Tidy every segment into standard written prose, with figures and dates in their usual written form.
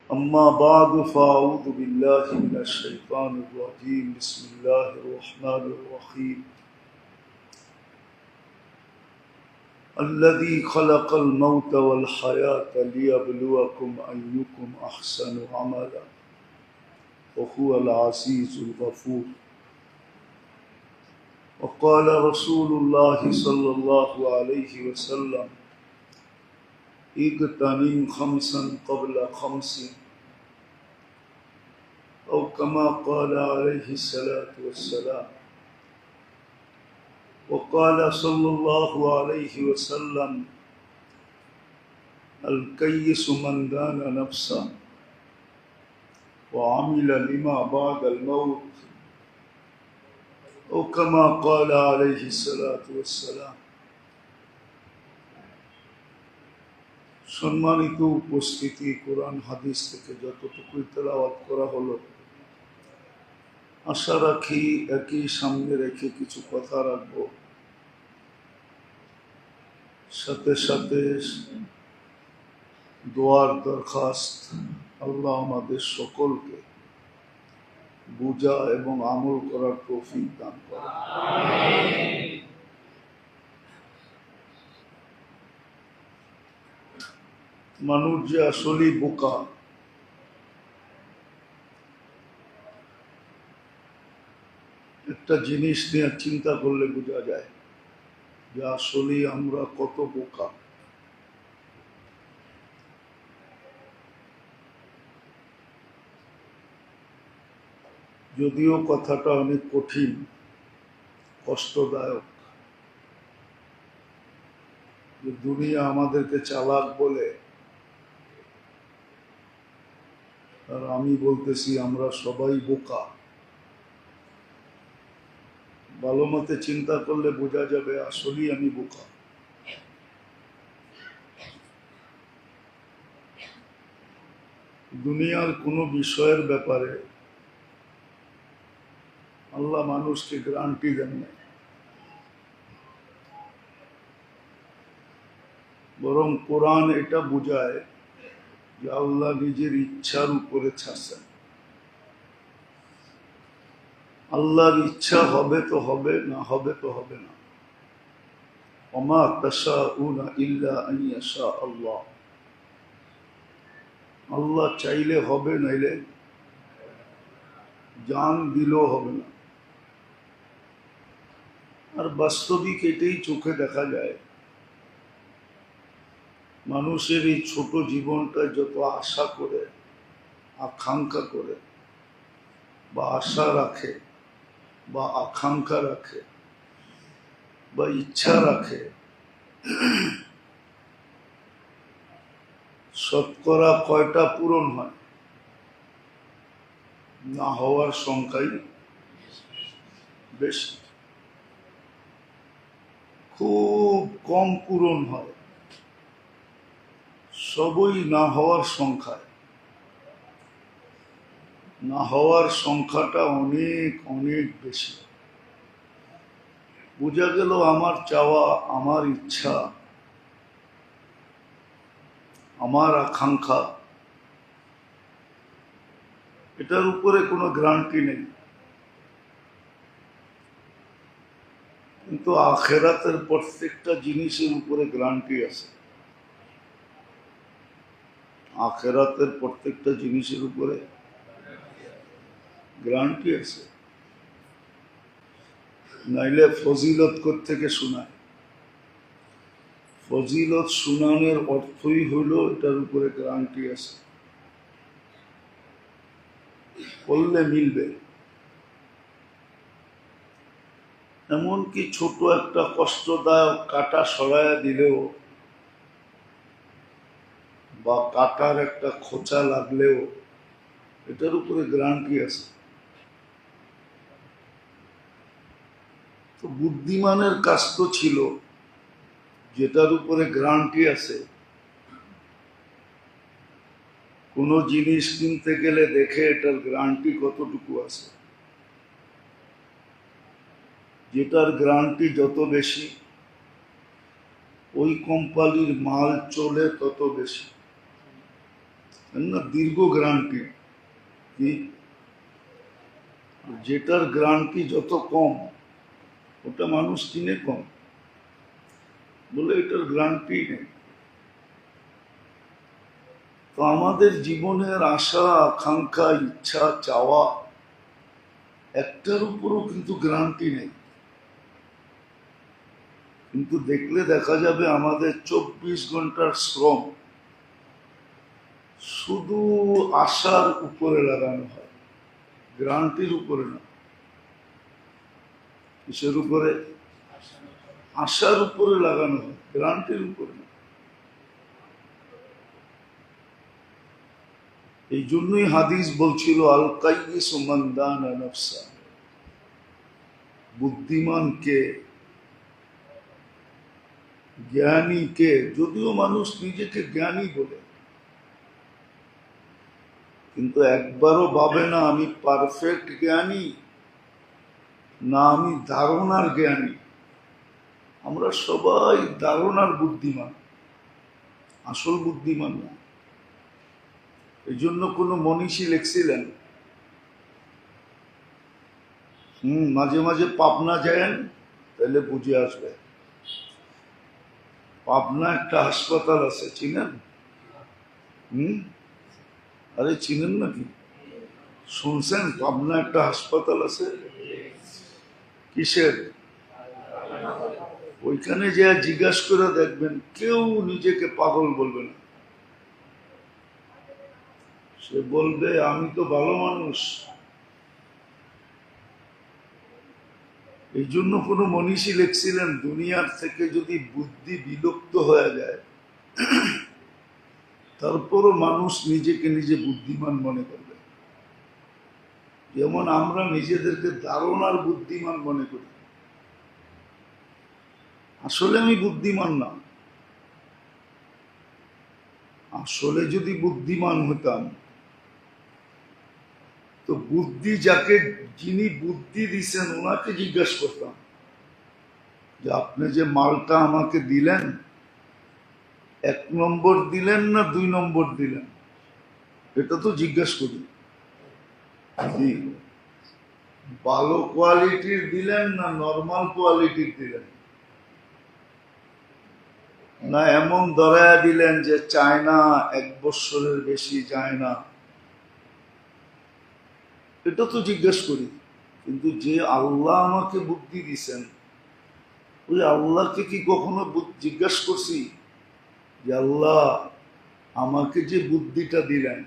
أما بعد فأعوذ بالله من الشيطان الرجيم بسم الله الرحمن الرحيم الذي خلق الموت والحياة ليبلوكم أيكم أحسن عملا وهو العزيز الغفور وقال رسول الله صلى الله عليه وسلم اغتنم خمسا قبل خمس أو كما قال عليه الصلاة والسلام وقال صلى الله عليه وسلم الكيس من دان نفسه وعمل لما بعد الموت أو كما قال عليه الصلاة والسلام সম্মানিত উপস্থিতি, কোরআন হাদিস থেকে যতটুকুই তেলাওয়াত করা হলো, আশা রাখি একই সামনে রেখে কিছু কথা রাখবো। সাথে সাথে দোয়ার দরখাস্ত, আল্লাহ আমাদের সকলকে বুঝা এবং আমল করার তৌফিক দান করেন। মানুষ যে আসলেই বোকা, একটা জিনিস নিয়ে চিন্তা করলে বোঝা যায় যে আসলেই আমরা কত বোকা। যদিও কথাটা অনেক কঠিন, কষ্টদায়ক, যে দুনিয়া আমাদেরকে চালাক বলে, আর আমি বলতেছি আমরা সবাই বোকা। ভালো মতে চিন্তা করলে বোঝা যাবে আসলেই আমি বোকা। দুনিয়ার কোনো বিষয়ের ব্যাপারে আল্লাহ মানুষকে গ্যারান্টি দেন না, বরং কোরআন এটা বুঝায় যে আল্লাহ নিজের ইচ্ছার উপরে ছাড়ছেন। আল্লাহর ইচ্ছা হবে তো হবে, না হবে তো হবে না। ওমা তাশাউনা ইল্লা আন ইয়াশা আল্লাহ। আল্লাহ চাইলে হবে, নাইলে জান দিলেও হবে না। আর বাস্তবিক এটাই চোখে দেখা যায়। মানুষের এই ছোট জীবনটা যত আশা করে, আকাঙ্ক্ষা করে, বা আশা রাখে, বা আকাঙ্ক্ষা রাখে, বা ইচ্ছা রাখে, শতকরা কয়টা পূরণ হয়? না হওয়ার সংখ্যাই বেশি। খুব কম পূরণ হয়, সবই না হওয়ার সংখ্যায়। না হওয়ার সংখ্যাটা অনেক অনেক বেশি। বোঝা গেল আমার চাওয়া, আমার ইচ্ছা, আমার আকাঙ্ক্ষা, এটার উপরে কোনো গ্যারান্টি নেই। কিন্তু আখিরাতের প্রত্যেকটা জিনিসের উপরে গ্যারান্টি আছে। আখিরাতের প্রত্যেকটা জিনিসের উপরে গ্যারান্টি আছে, নাইলে ফজিলত কোত্থেকে শোনায়? ফজিলত শুনানোর অর্থই হইল এটার উপরে গ্যারান্টি আছে, করলে মিলবে। এমনকি ছোট একটা কষ্টদায়ক কাটা সরাইয়া দিলেও, বা কাটার একটা খোঁচা লাগলেও, এটার উপরে গ্যারান্টি আছে। তো বুদ্ধিমানের কাজ তো ছিল, যেটার উপরে গ্যারান্টি আছে, কোনো জিনিস কিনতে গেলে দেখে এটার গ্যারান্টি কতটুকু আছে। যেটার গ্যারান্টি যত বেশি, ওই কোম্পানির মাল চলে তত বেশি। না দীর্ঘ গ্যারান্টি কি, যেটার গ্যারান্টি যত কম ওটা মানুষ কিনে কম, বলে এটার গ্যারান্টি নেই। তো আমাদের জীবনের আশা আকাঙ্ক্ষা ইচ্ছা চাওয়া একটার উপরও কিন্তু গ্যারান্টি নেই। কিন্তু দেখলে দেখা যাবে আমাদের 24 ঘন্টার শ্রম শুধু আশার উপরে লাগানো হয়, গ্যারান্টির উপরে না। কিসের উপরে? আশার উপরে লাগানো হয়, গ্যারান্টির উপরে না। এই জন্যই হাদিস বলছিল আল কাইয়িস মান দানা নাফসা, বুদ্ধিমান কে, জ্ঞানী কে। যদিও মানুষ নিজেকে জ্ঞানী বলে, কিন্তু একবারও ভাবে না আমি পারফেক্ট জ্ঞানী না আমি ধারণার জ্ঞানী। আমরা সবাই ধারণার বুদ্ধিমান, আসল বুদ্ধিমান না। এই জন্য কোন মনীষী লিখছিলেন, মাঝে মাঝে পাবনা যায়েন তাহলে বুঝে আসবে। পাবনা একটা হাসপাতাল আছে, চিনেন? আরে চিনেন নাকি? শুনছেন পাবনা একটা হাসপাতাল আছে? কিসের? ওইখানে যে জিজ্ঞাসা করে দেখবেন, কেউ নিজেকে পাগল বলবে না। সে বলবে আমি তো ভালো মানুষ। এই জন্য কোন মনীষী লিখছিলেন, দুনিয়ার থেকে যদি বুদ্ধি বিলুপ্ত হয়ে যায় তারপরও মানুষ নিজেকে নিজে বুদ্ধিমান মনে করবে। যেমন আমরা নিজেদেরকে ধারণার বুদ্ধিমান মনে করি, আসলে আমি বুদ্ধিমান না। আসলে যদি বুদ্ধিমান হতাম তো বুদ্ধি যাকে, যিনি বুদ্ধি দিছেন ওনাকে জিজ্ঞাসা করতাম যে আপনি যে মালটা আমাকে দিলেন 1 নম্বর দিলেন না 2 নম্বর দিলেন, এটা তো জিজ্ঞাসা করি। ভালো কোয়ালিটির দিলেন না নরমাল কোয়ালিটির দিলেন, না এমন ধরায়া দিলেন যে চায় না, 1 বছরের বেশি যায় না, এটা তো জিজ্ঞেস করি। কিন্তু যে আল্লাহ আমাকে বুদ্ধি দিছেন ওই আল্লাহকে কি কখনো জিজ্ঞাসা করছি যে আল্লাহ আমাকে যে বুদ্ধিটা দিলেন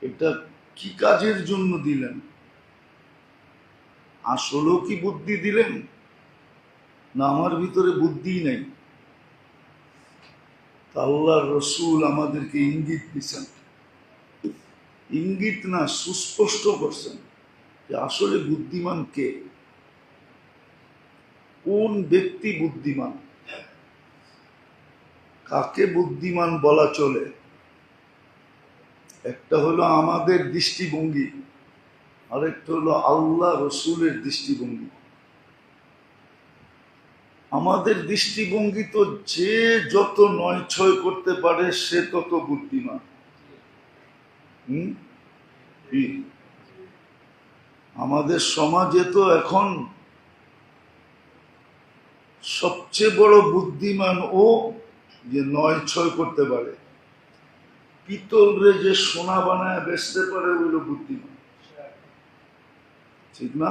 এটা কি কাজের জন্য দিলেন? আসলেও কি বুদ্ধি দিলেন না আমার ভিতরে বুদ্ধি নেই? আল্লাহর রসুল আমাদেরকে ইঙ্গিত দিচ্ছেন, ইঙ্গিত না সুস্পষ্ট করছেন যে আসলে বুদ্ধিমান কে, কোন ব্যক্তি বুদ্ধিমান, কাকে বুদ্ধিমান বলা চলে। একটা হলো আমাদের দৃষ্টিভঙ্গি, আরেকটা হলো আল্লাহ রসুলের দৃষ্টিভঙ্গি। আমাদের দৃষ্টিভঙ্গি তো যে যত 9-6 করতে পারে সে তত বুদ্ধিমান। আমাদের সমাজে তো এখন সবচেয়ে বড় বুদ্ধিমান ও যে 9-6 করতে পারে। পিতলরে যে সোনা বানায় বেচতে পারে ওইগুলো বুদ্ধিমান, ঠিক না?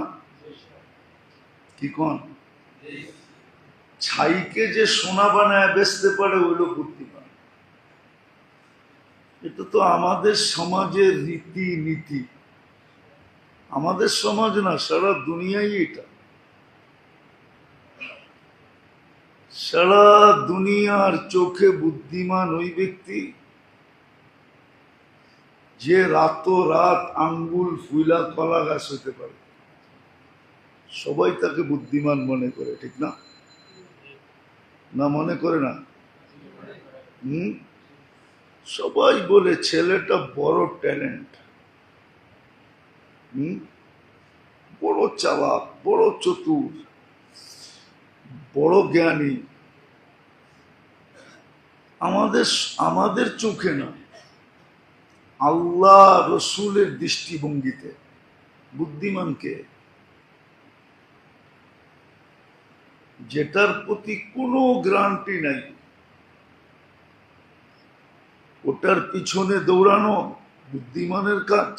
কি কোন? ছাইকে যে সোনা বানায় বেচতে পারে ওইগুলো বুদ্ধিমান। এটা তো আমাদের সমাজের রীতি নীতি, আমাদের সমাজ না সারা দুনিয়ায় এটা। সারা দুনিয়ার চোখে বুদ্ধিমান ওই ব্যক্তি যে রাত আঙ্গুল ফুলা কলা গাছ হতে পারে। সবাই তাকে বুদ্ধিমান মনে করে, ঠিক না? না মনে করে না? সবাই বলে ছেলেটা বড় ট্যালেন্ট, বড় চালাক, বড় চতুর, বড় জ্ঞানী। আমাদের চোখে না, আল্লাহ রসুলের দৃষ্টিভঙ্গিতে। বুদ্ধিমানকে যেটার প্রতি কোনো গ্যারান্টি নাই, ওটার পিছনে দৌড়ানো বুদ্ধিমানের কাজ,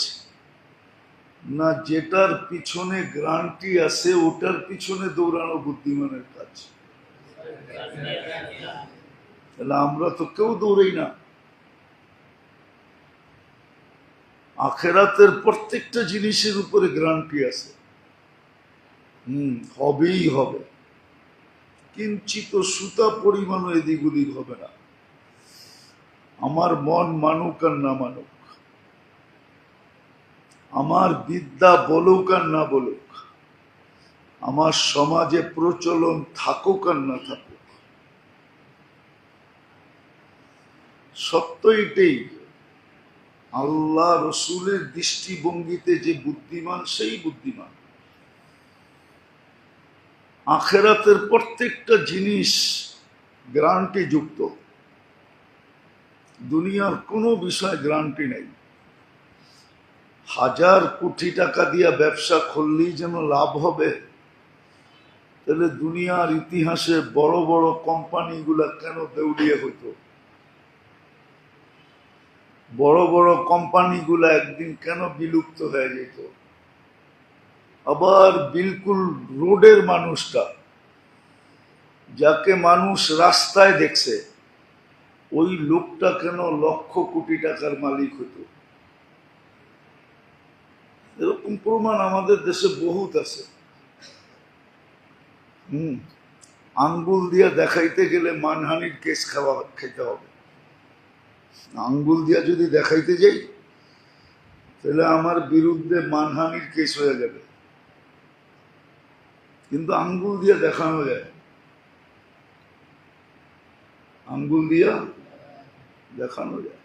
না যেটার পিছনে গ্যারান্টি আছে ওটার পিছনে দৌড়ানো বুদ্ধিমানের কাজ? তাহলে আমরা তো কেউ দৌড়াই না। আখেরাতের প্রত্যেকটা জিনিসের উপরে গ্যারান্টি আছে, হবেই হবে, কিঞ্চিত সুতা পরিমাণ এদিক ওদিক হবে না। আমার মন মানুক আর না মানুক, আমার বিদ্যা বলুক আর না বলুক, আমার সমাজে প্রচলন থাকুক আর না থাকুক, সত্য এটাই, আল্লাহ রসুলের দৃষ্টিভঙ্গিতে যে বুদ্ধিমান সেই বুদ্ধিমান। আখেরাতের প্রত্যেকটা জিনিস গ্যারান্টি যুক্ত, দুনিয়ার কোনো বিষয় গ্যারান্টি নেই। 1000 কোটি টাকা দিয়ে ব্যবসা খুললেই যেন লাভ হবে, তাহলে দুনিয়ার ইতিহাসে বড় বড় কোম্পানিগুলা কেন দেউলিয়া হইতো? বড় বড় কোম্পানিগুলা একদিন কেন বিলুপ্ত হয়ে যেত? আবার বিলকুল রোডের মানুষটা, যাকে মানুষ রাস্তায় দেখছে, ওই লোকটা কেন লক্ষ কোটি টাকার মালিক হতো? এরকম প্রমাণ আমাদের দেশে বহুত আছে। আঙ্গুল দিয়া দেখাইতে গেলে মানহানির কেস খেতে হবে। আঙ্গুল দিয়া যদি দেখাইতে যাই তাহলে আমার বিরুদ্ধে মানহানির কেস হয়ে যাবে, কিন্তু আঙ্গুল দিয়া দেখানো যায়, আঙ্গুল দিয়া দেখানো যায়।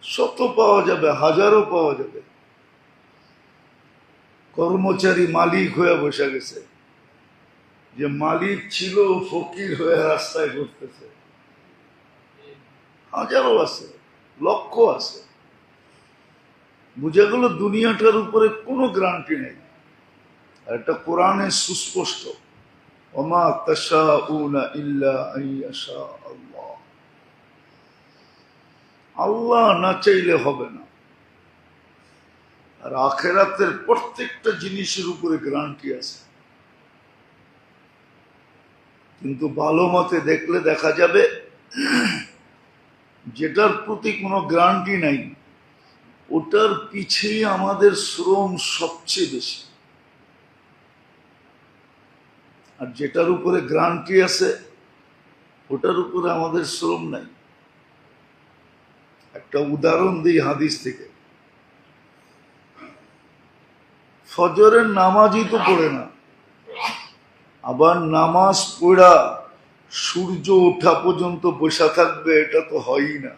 শত পাওয়া যাবে, হাজারও পাওয়া যাবে। কর্মচারী মালিক হয়ে বসে গেছে, যে মালিক ছিল ফকির হয়ে রাস্তায় ঘুরতেছে, হাজারও আছে, লক্ষ আছে। বুঝে গেল দুনিয়াটার উপরে কোনো গ্যারান্টি নেই। আর এটা কোরআনে সুস্পষ্ট, ওমা তাশাউনা ইল্লা আইয়াশা আল্লাহ, আল্লাহ না চাইলে হবে না। আর আখেরাতের প্রত্যেকটা জিনিসের উপরে গ্যারান্টি আছে, কিন্তু ভালো মতে দেখলে দেখা যাবে যেটার প্রতি কোনো গ্যারান্টি নাই ওটার পিছেই আমাদের শ্রম সবচেয়ে বেশি, আর যেটার উপরে গ্যারান্টি আছে ওটার উপরে আমাদের শ্রম নাই। একটা উদাহরণ দিই হাদিস থেকে। ফজরের নামাজই তো পড়ে না, আবার নামাজ পড়া সূর্য ওঠা পর্যন্ত বসা থাকবে, এটা তো হয়ই না।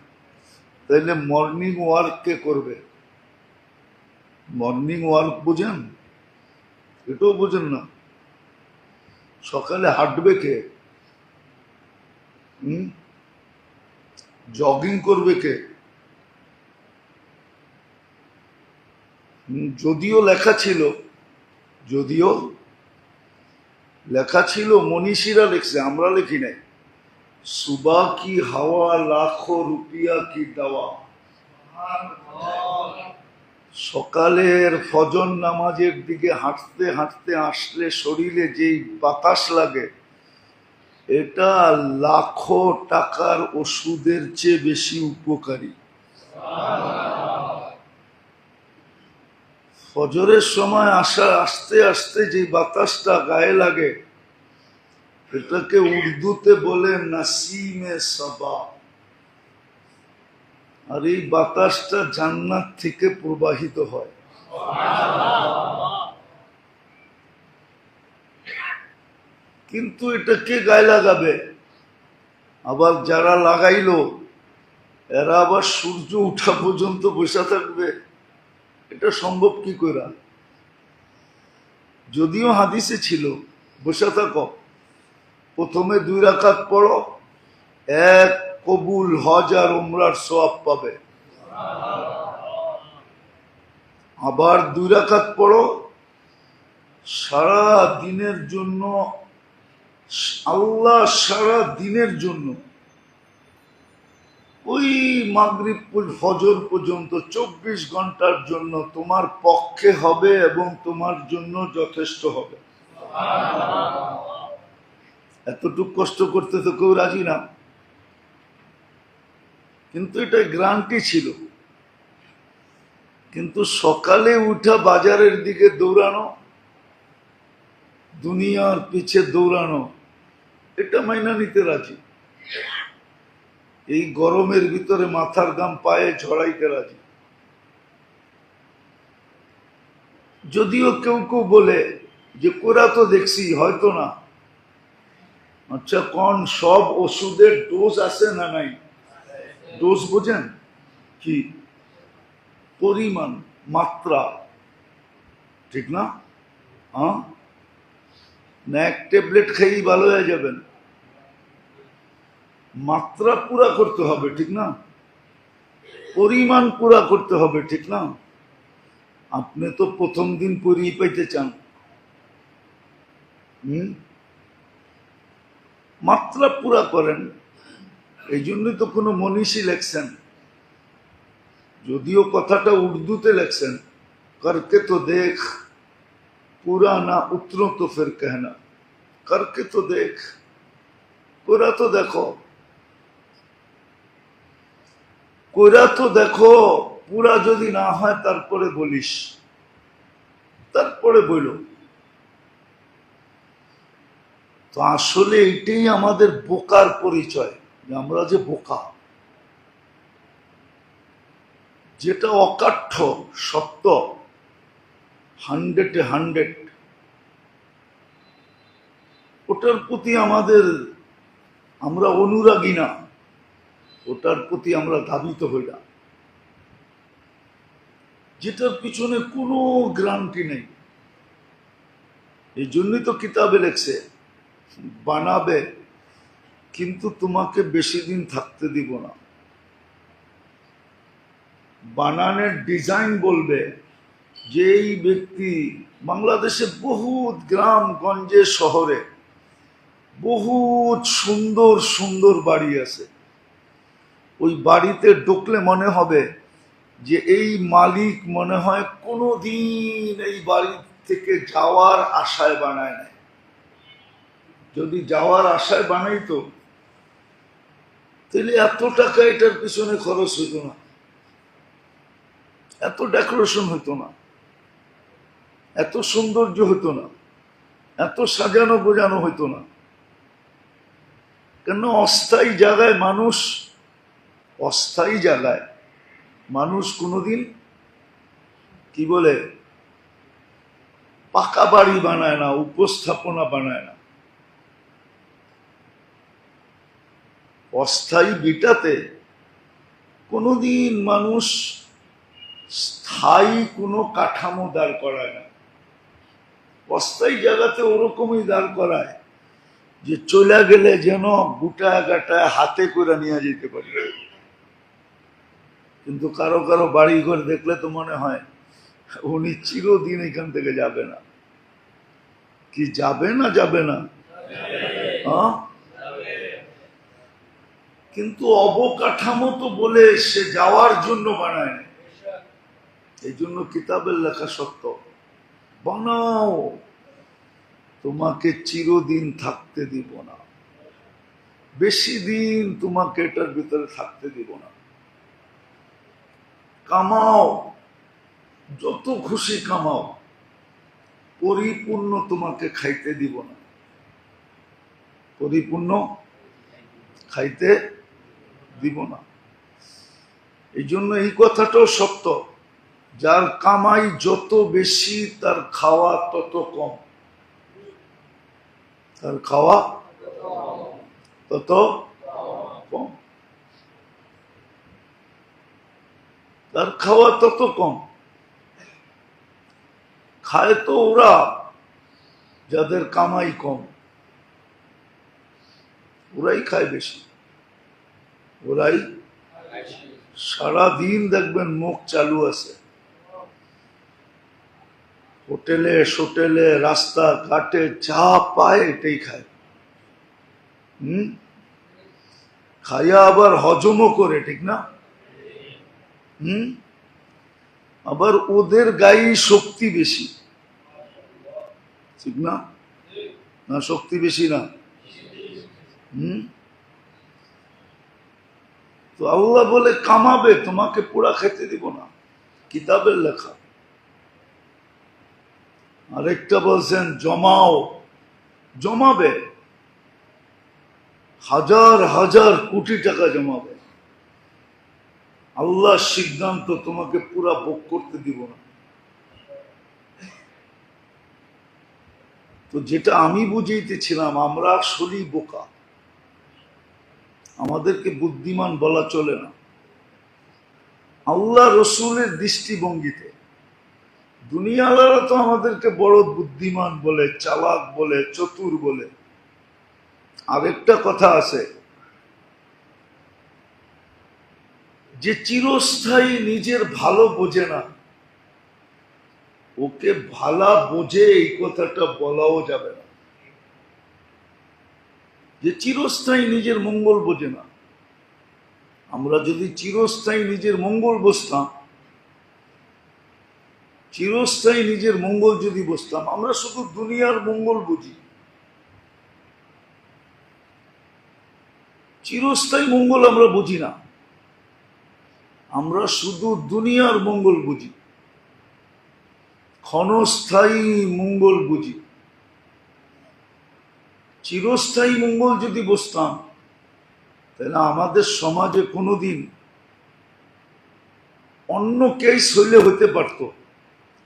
তাহলে মর্নিং ওয়ার্ক কে করবে? মর্নিং ওয়ার্ক বোঝেন? এটাও বোঝেন না। সকালে হাঁটবে কে? জগিং করবে কে? যদিও লেখা ছিল মনীষীরা লিখছে, আমরা লিখি নাই। সুবা কি হাওয়া লাখো রুপিয়া কি দাওয়া। সকালের ফজর নামাজের দিকে হাঁটতে হাঁটতে আসলে শরীরে যেই বাতাস লাগে, এটা লাখো টাকার ওষুধের চেয়ে বেশি উপকারী। ফজরের সময় আসতে আসতে যে বাতাসটা গায়ে লাগে, এটাকে উর্দুতে বলে নাসিমে সাবা। আর এই বাতাসটা জান্নাত থেকে প্রবাহিত হয়। কিন্তু এটা কে গায়ে লাগাবে? আবার যারা লাগাইলো এরা আবার সূর্য উঠা পর্যন্ত বসে থাকবে, এটা সম্ভব কি করে? যদিও হাদিসে ছিল বসে থাকো, প্রথমে 2 রাকাত পড়ো, এক কবুল হজ আর উমরার সওয়াব পাবে। আবার 2 রাকাত পড়ো, সারা দিনের জন্য আল্লাহ সারা দিনের জন্য ওই মাগরিব ফজর পর্যন্ত 24 ঘন্টার জন্য তোমার পক্ষে হবে এবং তোমার জন্য যথেষ্ট হবে। এতটুকু কষ্ট করতে তো কেউ রাজি না, কিন্তু এটা গ্যারান্টি ছিল। কিন্তু সকালে উঠা বাজারের দিকে দৌড়ানো, দুনিয়ার পিছে দৌড়ানো, এটা মাইনা নিতে রাজি। এই গরমের ভিতরে মাথার ঘাম পায়ে ঝড়াইতে রাজি। যদিও কেউ কেউ বলে যে কোরা তো দেখছি, হয়তো না। আচ্ছা, কোন সব ওষুধের ডোজ আছে না নাই? ডোজ বোঝেন কি? পরিমাণ, মাত্রা, ঠিক না? হ্যাঁ, না এক ট্যাবলেট খেয়েই ভালো হয়ে যাবেন? মাত্রা পুরা করতে হবে, ঠিক না? পরিমাণ পুরা করতে হবে, ঠিক না? আপনি তো প্রথম দিন পরিয়ে পাইতে চান, মাত্রা পুরা করেন। এই জন্যই তো কোনো মনীষী লেখছেন, যদিও কথাটা উর্দুতে লেখছেন, করকে তো দেখ পুরা না উতরো তো ফির कहना, করকে তো দেখ, কইরা তো দেখো, কইরা তো দেখো, পুরা যদি না হয় তারপরে বলিস, তারপরে বইল। তো আসলে এটাই আমাদের বোকার পরিচয়, যে আমরা যে বোকা। যেটা অকাঠ্য সত্য, 100-এ 100, ওটার প্রতি আমরা অনুরাগী না, ওটার প্রতি আমরা ধাবিত হই না। যেটার পিছনে কোনো গ্যারান্টি নেই। এই জন্যই তো কিতাবে লেখছে, বানাবে কিন্তু তোমাকে বেশি দিন থাকতে দিব না। বানানের ডিজাইন বলবে যে এই ব্যক্তি, বাংলাদেশে বহুত গ্রাম গঞ্জে শহরে বহুত সুন্দর সুন্দর বাড়ি আছে। ওই বাড়িতে ঢুকলে মনে হবে যে এই মালিক মনে হয় কোনোদিন এই বাড়ি থেকে যাওয়ার আশায় বানায় নাই। যদি যাওয়ার আশায় বানাইতো তাহলে এত টাকা এটার পিছনে খরচ হইত না, এত ডেকোরেশন হইতো না, এত সৌন্দর্য হইতো না, এত সাজানো গোজানো হইতো না। কেন? অস্থায়ী জায়গায় মানুষ কোনোদিন কি বলে পাকা বাড়ি বানায় না, উপস্থাপনা বানায় না। অস্থায়ী বিটাতে কোনোদিন মানুষ স্থায়ী কোনো কাঠামো দাঁড় করায় না। অস্থায়ী জায়গাতে ওরকমই দাঁড় করায় যে চলে গেলে যেন গুটা গাটায় হাতে করে নিয়ে যেতে পারে। কিন্তু কারো কারো বাড়ি ঘর দেখলে তো মনে হয় উনি চিরদিন এখান থেকে যাবে না। কি যাবে না? যাবে না? হ্যাঁ, কিন্তু অবকাঠামো তো বলে সে যাওয়ার জন্য বানায় না। এই জন্য কিতাবের লেখা সত্য, বানাও, তোমাকে চিরদিন থাকতে দিব না, বেশি দিন তোমাকে এটার ভিতরে থাকতে দিব না। কামাও, যত খুশি কামাও, পরিপূর্ণ তোমাকে খাইতে দিব না, পরিপূর্ণ খাইতে দিব না। এই জন্য এই কথাটাও সত্য, যার কামাই যত বেশি তার খাওয়া তত কম, তার খাওয়া তত কম, তার খাওয়া তত কম। খায় তো ওরা যাদের কামাই কম, ওরাই খায় বেশি। ওরাই সারাদিন দেখবেন মুখ চালু আছে, হোটেলে সোটেলে রাস্তা ঘাটে যা পায় এটাই খায়। খাইয়া আবার হজমও করে, ঠিক না? আবার ওদের গায়ে শক্তি বেশি, ঠিক না? না শক্তি বেশি না? তো আল্লাহ বলে কামাবে, তোমাকে পুরা খেতে দিব না, কিতাবের লেখা। আরেকটা বলছেন জমাও, জমাবে, হাজার হাজার কোটি টাকা জমাবে। আল্লাহর সিদ্ধান্ত, তোমাকে পুরা ভোগ করতে দিব না। তো যেটা আমি বুঝাইতেছিলাম, আমরা আসলেই বোকা, আমাদেরকে বুদ্ধিমান বলা চলে না। আল্লাহ রসুলের দৃষ্টিভঙ্গিতে দুনিয়ালারা তো আমাদেরকে বড় বুদ্ধিমান বলে, চালাক বলে, চতুর বলে। আরেকটা কথা আছে, যে চিরস্থায়ী নিজের ভালো বোঝে না, ওকে ভালা বোঝে এই কথাটা বলাও যাবে না। যে চিরস্থায়ী নিজের মঙ্গল বোঝে না। আমরা যদি চিরস্থায়ী নিজের মঙ্গল বুঝতাম, চিরস্থায়ী নিজের মঙ্গল যদি বুঝতাম, আমরা শুধু দুনিয়ার মঙ্গল বুঝি, চিরস্থায়ী মঙ্গল আমরা বুঝি না। আমরা শুধু দুনিয়ার মঙ্গল বুঝি, ক্ষণস্থায়ী মঙ্গল বুঝি। চিরস্থায়ী মঙ্গল যদি বুঝতাম, তাহলে আমাদের সমাজে কোনোদিন অন্য কেস হইলে হতে পারত,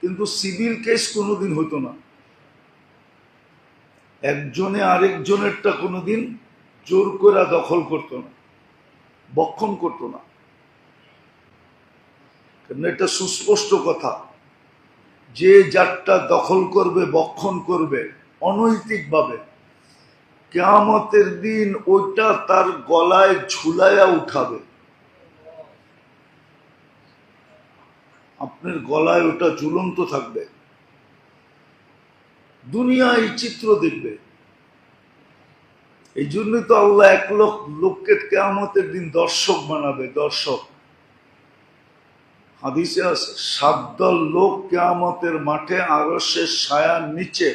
কিন্তু সিভিল কেস কোনোদিন হতো না। একজনে আরেকজনেরটা কোনোদিন জোর করে দখল করতো না, বক্ষণ করতো না। কারণ এটা সুস্পষ্ট কথা, যে যারটা দখল করবে, বক্ষণ করবে অনৈতিকভাবে, কিয়ামতের দিন ওইটা তার গলায় ঝুলাইয়া উঠাবে। আপনার গলায় ওটা ঝুলন্ত থাকবে, দুনিয়া এই চিত্র দেখবে। এই জন্যই তো আল্লাহ 1 লক্ষ লোককে কিয়ামতের দিন দর্শক বানাবে, দর্শক। হাদিসে আছে 7 দল লোক কিয়ামতের মাঠে আরশের ছায়ার নিচে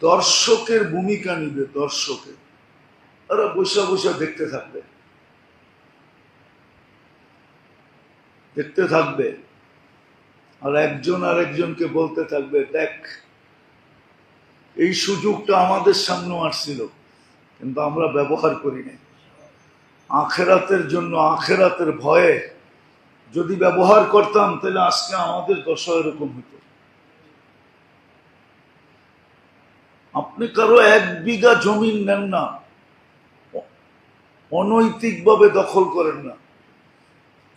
দর্শকের ভূমিকা নিবে, দর্শকের। ওরা বসে বসে দেখতে থাকবে, দেখতে থাকবে, আর একজন আরেকজনকে বলতে থাকবে, দেখ এই সুযোগটা আমাদের সামনে আসছিল, কিন্তু আমরা ব্যবহার করি নাই। আখেরাতের জন্য, আখেরাতের ভয়ে যদি ব্যবহার করতাম, তাহলে আজকে আমাদের দশা এরকম হতো। আপনি কারো 1 বিঘা জমি নেন না, অনৈতিকভাবে দখল করেন না,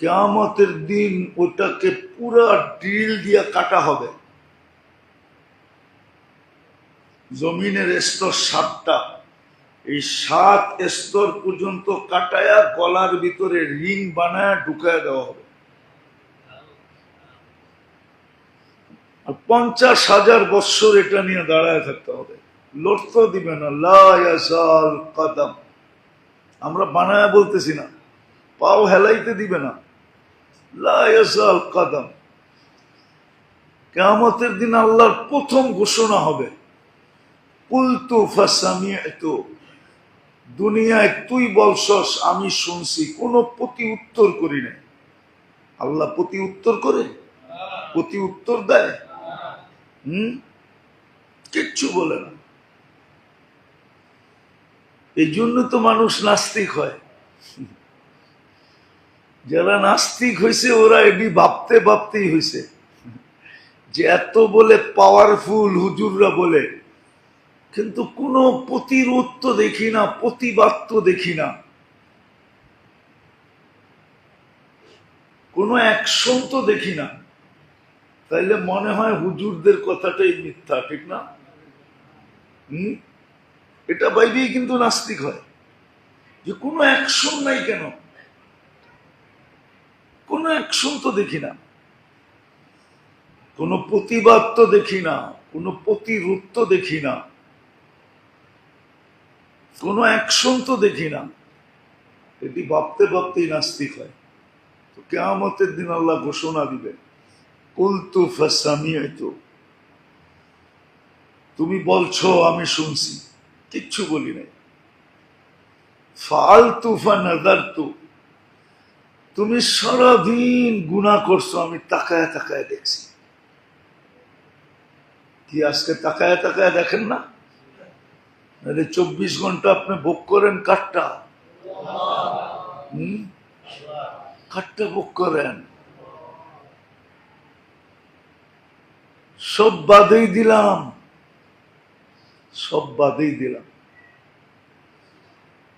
কিয়ামতের দিন ওটাকে পুরা ড্রিল দিয়ে কাটা হবে। জমিনের স্তর 7টা, এই 7 স্তর পর্যন্ত কাটায়া গলার ভিতরে রিং বানায় ঢুকায় দেওয়া হবে। আর 50,000 বৎসর এটা নিয়ে দাঁড়ায় থাকতে হবে, লড়তে দিবে না। লা ইয়াজাল কদম, আমরা বানায় বলতেছি না, পাও হেলাইতে দিবে না। লা ইয়াজাল কদম। কিয়ামতের দিন আল্লাহর প্রথম ঘোষণা হবে, কুলতু ফাসামি'তু, দুনিয়ায় তুই বলছস আমি শুনছি, কোনো প্রতি উত্তর করি নাই। আল্লাহ প্রতি উত্তর করে? প্রতি উত্তর দেয়? কিচ্ছু বলে না। এই জন্য তো মানুষ নাস্তিক হয়। যারা নাস্তিক হয়েছে ওরা এটি ভাবতে ভাবতেই হয়েছে যে এত বলে পাওয়ারফুল হুজুররা বলে, কিন্তু কোনো প্রতিরোধ তো দেখি না, প্রতিবাদ তো দেখি না, কোনো অ্যাকশন তো দেখি না। তাইলে মনে হয় হুজুরদের কথাটাই মিথ্যা, ঠিক না? এটা বাইবেই কিন্তু নাস্তিক হয়। যে কোনো অ্যাকশন নাই কেন? কোনো অ্যাকশন তো দেখি না, কোনো প্রতিবাদ তো দেখি না, কোনো প্রতিরোধ তো দেখি না, কোনো অ্যাকশন তো দেখি না। এটি ভাবতে ভাবতেই নাস্তিক হয়। তো কিয়ামতের দিন আল্লাহ ঘোষণা দিবেন, কুলতু ফাসামিআতু, তুমি বলছো আমি শুনছি, কিচ্ছু বলি নাই। ফাআলতু ফানাযারতু, তুমি সারাদিন গুনাহ করছো, আমি তাকায় তাকায় দেখছি। কি আজকে তাকায় তাকায় দেখেন না? 24 ঘন্টা আপনি ভোগ করেন কাঠটা, কাঠটা ভোগ করেন। সব বাদেই দিলাম, সব বাদেই দিলাম।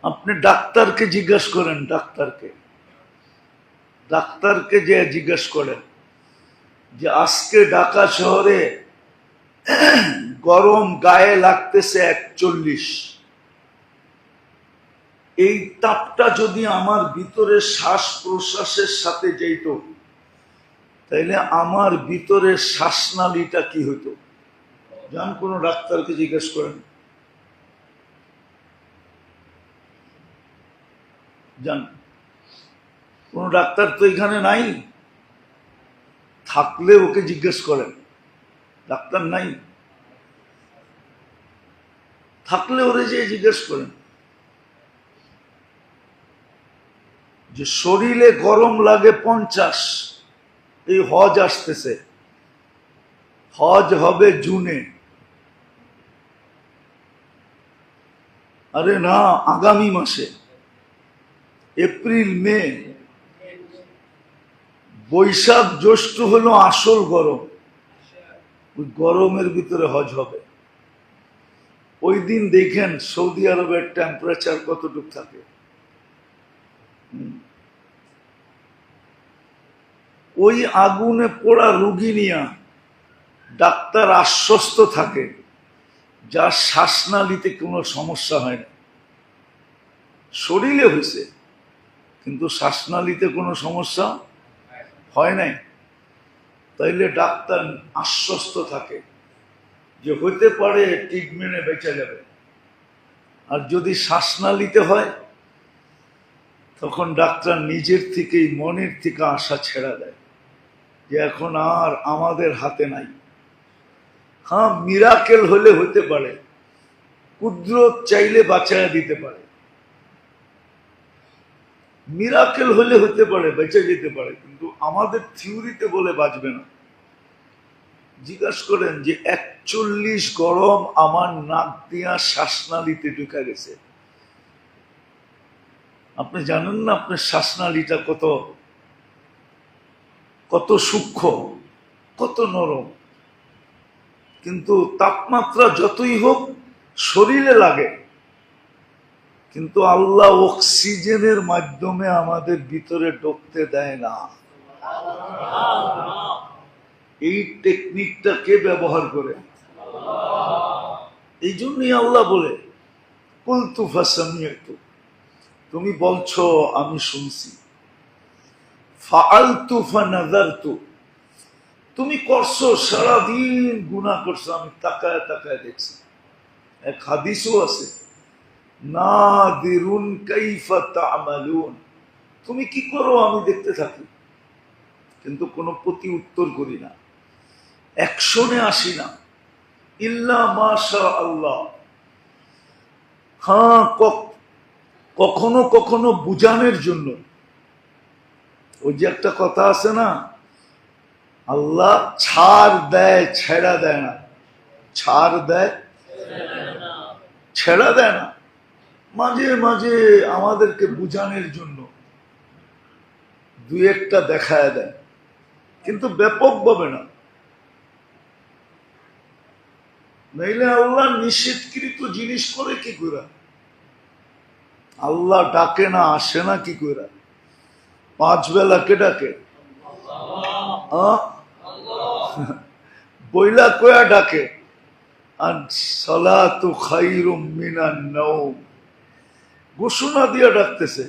আপনি ডাক্তারকে জিজ্ঞাসা করেন, ডাক্তারকে যে জিজ্ঞাসা করেন যে আজকে ঢাকা শহরে গরম গায়ে লাগতেছে 41, এই তাপটা যদি আমার ভিতরে শ্বাস প্রশ্বাসের সাথে যেত, তাইলে আমার ভিতরে শ্বাসনালীটা কি হতো? যান কোন ডাক্তারকে জিজ্ঞেস করেন, যান। কোন ডাক্তার তো এখানে নাই, থাকলে ওকে জিজ্ঞেস করেন। ডাক্তার নাই, থাকলে ওরে যে জিজ্ঞেস করেন যে শরীরে গরম লাগে 50, এই হজ আসতেছে, হজ হবে জুনে। আরে না, আগামী মাসে, এপ্রিল মে, বৈশাখ জ্যৈষ্ঠ হলো আসল গরম। ওই গরমের ভিতরে হজ হবে। ওই দিন দেখেন সৌদি আরবের টেম্পারেচার কতটুকু থাকে। ওই আগুনে পোড়া রুগী নিয়া ডাক্তার আশ্বস্ত থাকে যার শ্বাসনালীতে কোনো সমস্যা হয় না। শরীরে হয়েছে কিন্তু শ্বাসনালীতে কোনো সমস্যা হয় নাই, তাইলে ডাক্তার আশ্বস্ত থাকে যে হইতে পারে ট্রিটমেন্টে বেঁচে যাবে। আর যদি শ্বাসনালীতে হয়, তখন ডাক্তার নিজের থেকেই মনের থেকে আশা ছেড়ে দেয় যে এখন আর আমাদের হাতে নাই। হ্যাঁ, মিরাকেল হলে হতে পারে, কুদরত চাইলে বাঁচায় দিতে পারে, মিরাকেল হলে হতে পারে, বেঁচে যেতে পারে, কিন্তু আমাদের থিওরিতে বলে বাঁচবে না। জিজ্ঞাসা করেন যে 41 গরম আমার নাক দিয়া শ্বাসনালীতে ঢুকে গেছে। আপনি জানেন না আপনার শ্বাসনালীটা কত কত সূক্ষ্ম, কত নরম। কিন্তু তাপমাত্রা যতই হোক শরীরে লাগে, কিন্তু আল্লাহ অক্সিজেনের মাধ্যমে আমাদের ভিতরে ঢুকতে দেয় না। এই টেকনিকটা কে ব্যবহার করে? এই জন্যই আল্লাহ বলে কুলতু ফাসামিআতু, তুমি বলছো আমি শুনছি। ফাআলতু ফানাযারতু, তুমি করছো সারাদিন গুনাহ করছো, আমি তাকায় তাকায় দেখছি। এক হাদিসও আছে, নাদিরুন কাইফা তা'মালুন, তুমি কি করো আমি দেখতে থাকি, কিন্তু কোনো প্রতি উত্তর করি না, অ্যাকশনে আসি না। ইল্লা মাশা আল্লাহ, হ্যাঁ কখনো কখনো বুঝানোর জন্য। ওই যে একটা কথা আছে না, আল্লাহ ছাড় দেয় ছেড়া দেয় না, ছাড় দেয় ছেড়া দেয় না। মাঝে মাঝে আমাদেরকে বুঝানোর জন্য দুই একটা দেখায় দেয়, কিন্তু ব্যাপকভাবে না। নইলে আল্লাহ নিষেধকৃত জিনিস করে কি করে? আল্লাহ ডাকে না, আসে না কি করে? 5 বেলা কে ডাকে? বইলা কয়া ডাকে, আর সালাতু খায়রুম মিনান নাওম, ঘোষণা দিয়া ডাকতেছে,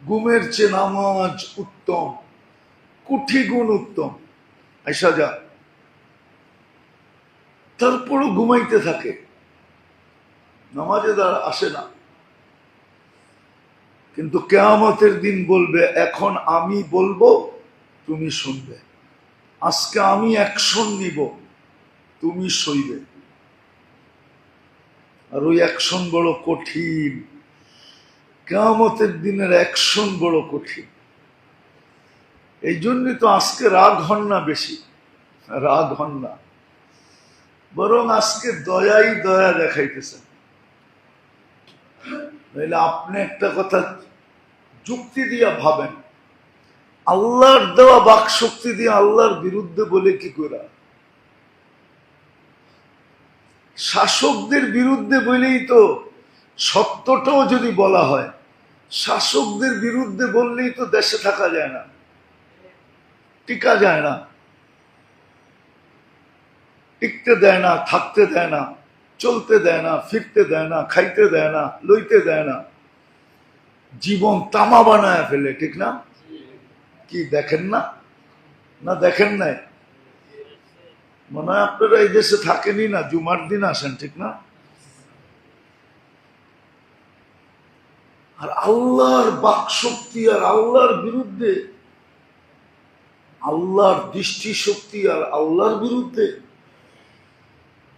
ঘুমের চেয়ে নামাজ উত্তম, কোটি গুণ উত্তম, আইসা যা। তারপরও ঘুমাইতে থাকে, নামাজে দ্বারা আসে না। কিন্তু কিয়ামতের দিন বলবে, এখন আমি বলবো তুমি শুনবে, আজকে আমি অ্যাকশন নিব, তুমি সইবে। আর ওই অ্যাকশন বড় কঠিন, কিয়ামতের দিনের অ্যাকশন বড় কঠিন। এই জন্যই তো আজকে রাগ হন না, বেশি রাগ হন না, বরং আজকে দয়াই দয়া দেখাইতেছেন। নইলে আপনি একটা কথা যুক্তি দিয়া ভাবেন, আল্লাহর দেওয়া বাক শক্তি দিয়ে আল্লাহর বিরুদ্ধে বলে কি করে? শাসকদের বিরুদ্ধে বলেই তো, সত্যটাও যদি বলা হয়, শাসকদের বিরুদ্ধে বললেই তো দেশে থাকা যায় না, টিকা যায় না, টিকতে দেয় না, থাকতে দেয় না, চলতে দেয় না, ফিরতে দেয় না, খাইতে দেয় না, লইতে দেয় না, জীবন তামা বানায় ফেলে, ঠিক না? কি দেখেন না? না দেখেন নাই? মনে হয় আপনারা এই দেশে থাকেনই না, জুমার দিন আসেন, ঠিক না? আর আল্লাহর বাক শক্তি আর আল্লাহর বিরুদ্ধে, আল্লাহর দৃষ্টি শক্তি আর আল্লাহর বিরুদ্ধে,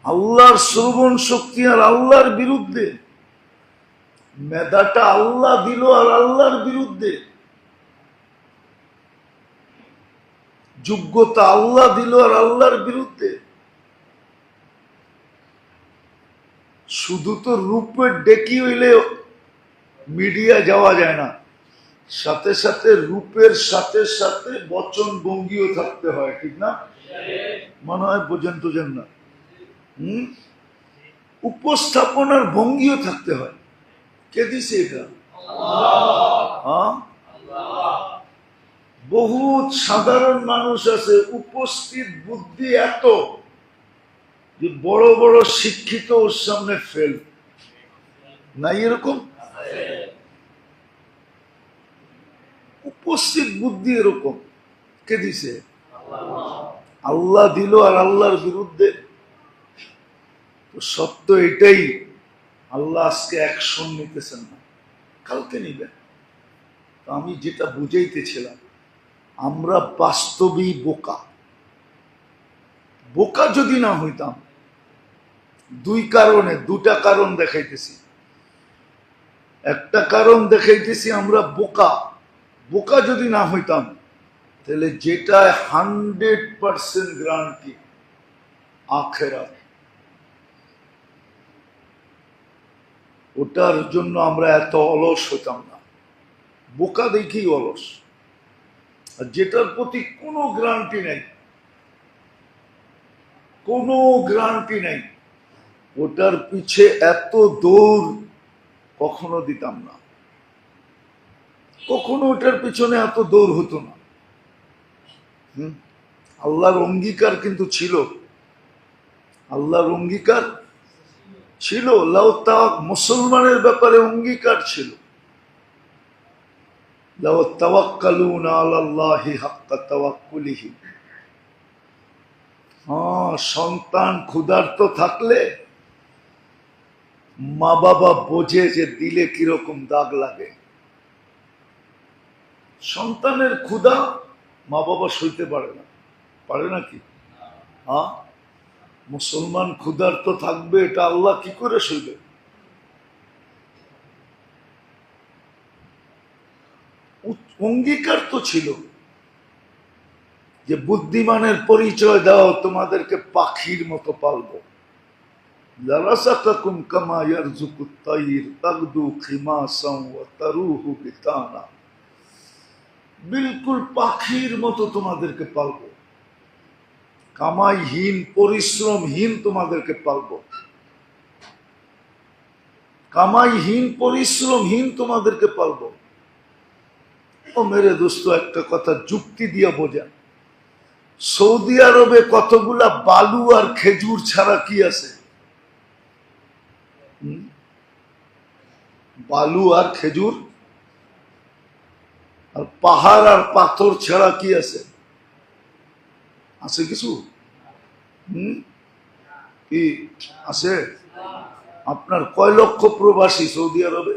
আল্লাহর শ্রবণ শক্তি আর আল্লাহর বিরুদ্ধে, মেধাটা আল্লাহ দিল আর আল্লাহর বিরুদ্ধে, যোগ্যতা আল্লাহ দিল আর আল্লাহর বিরুদ্ধে। শুধু তো রূপের ডেকি হইলে মিডিয়া যাওয়া যায় না, সাথে সাথে রূপের সাথে সাথে বচন ভঙ্গিও থাকতে হয়, ঠিক না? মনে হয় বোঝেন টোঝেন না? উপস্থাপনার ভঙ্গিও থাকতে হয়। কে দিছে এটা? হ্যাঁ, বহুত সাধারণ মানুষ আছে, উপস্থিত বুদ্ধি এত যে বড় বড় শিক্ষিত ওর সামনে ফেল নাই, এরকম উপস্থিত বুদ্ধি এরকম। কে দিছে? আল্লাহ দিল আর আল্লাহর বিরুদ্ধে। সত্য এটাই, আল্লাহ আজকে অ্যাকশন নিতেছেন না, কালকে নিবেন। আমি যেটা বুঝাইতেছিলাম, আমরা বাস্তবেই বোকা। বোকা যদি না হইতাম, দুই কারণে, দুটা কারণ দেখাইতেছি। একটা কারণ দেখাইতেছি, আমরা বোকা। বোকা যদি না হইতাম, তাহলে যেটা 100% গ্যারান্টি, আখিরাত, ওটার জন্য আমরা এত অলস হইতাম না। বোকা দেখেই অলস। আর যেটার প্রতি কোনো গ্যারান্টি নেই, কোনো গ্যারান্টি নেই, ওটার পিছে এত দৌড় কখনো দিতাম না, কখনো ওটার পিছনে এত দৌড় হতো না। আল্লাহর অঙ্গীকার কিন্তু ছিল, আল্লাহর অঙ্গীকার ছিল, মুসলমানের ব্যাপারে অঙ্গীকার ছিল, লাউ তাওয়াক্কালুনা আলাল্লাহি হাক্কা তাওয়াক্কুলিহি। সন্তান ক্ষুধার্ত থাকলে মা বাবা বোঝে যে দিলে কিরকম দাগ লাগে। সন্তানের ক্ষুধা মা বাবা সইতে পারে না, পারে নাকি? মুসলমান ক্ষুধার্ত থাকবে, এটা আল্লাহ কি করে সইবে? অঙ্গীকার তো ছিল যে বুদ্ধিমানের পরিচয় দাও, তোমাদেরকে পাখির মতো পালবো। লারাসাকাকুম কামা ইয়ারযুকুত তাইর তাগদু খিমাসান ওয়া তারুহু বিতানা। বিলকুল পাখির মতো তোমাদেরকে পালবো, কামাইহীন পরিশ্রমহীন তোমাদেরকে পালবো, কামাইহীন পরিশ্রমহীন তোমাদেরকে পালবো। ও মেরে দোস্ত, একটা কথা যুক্তি দিয়া বোঝা, সৌদি আরবে কতগুলা বালু আর খেজুর ছাড়া কি আছে? বালু আর খেজুর আর পাহাড় আর পাথর ছাড়া কি আছে? আছে কিছু? কি আছে? আপনার কয় লক্ষ প্রবাসী সৌদি আরবে?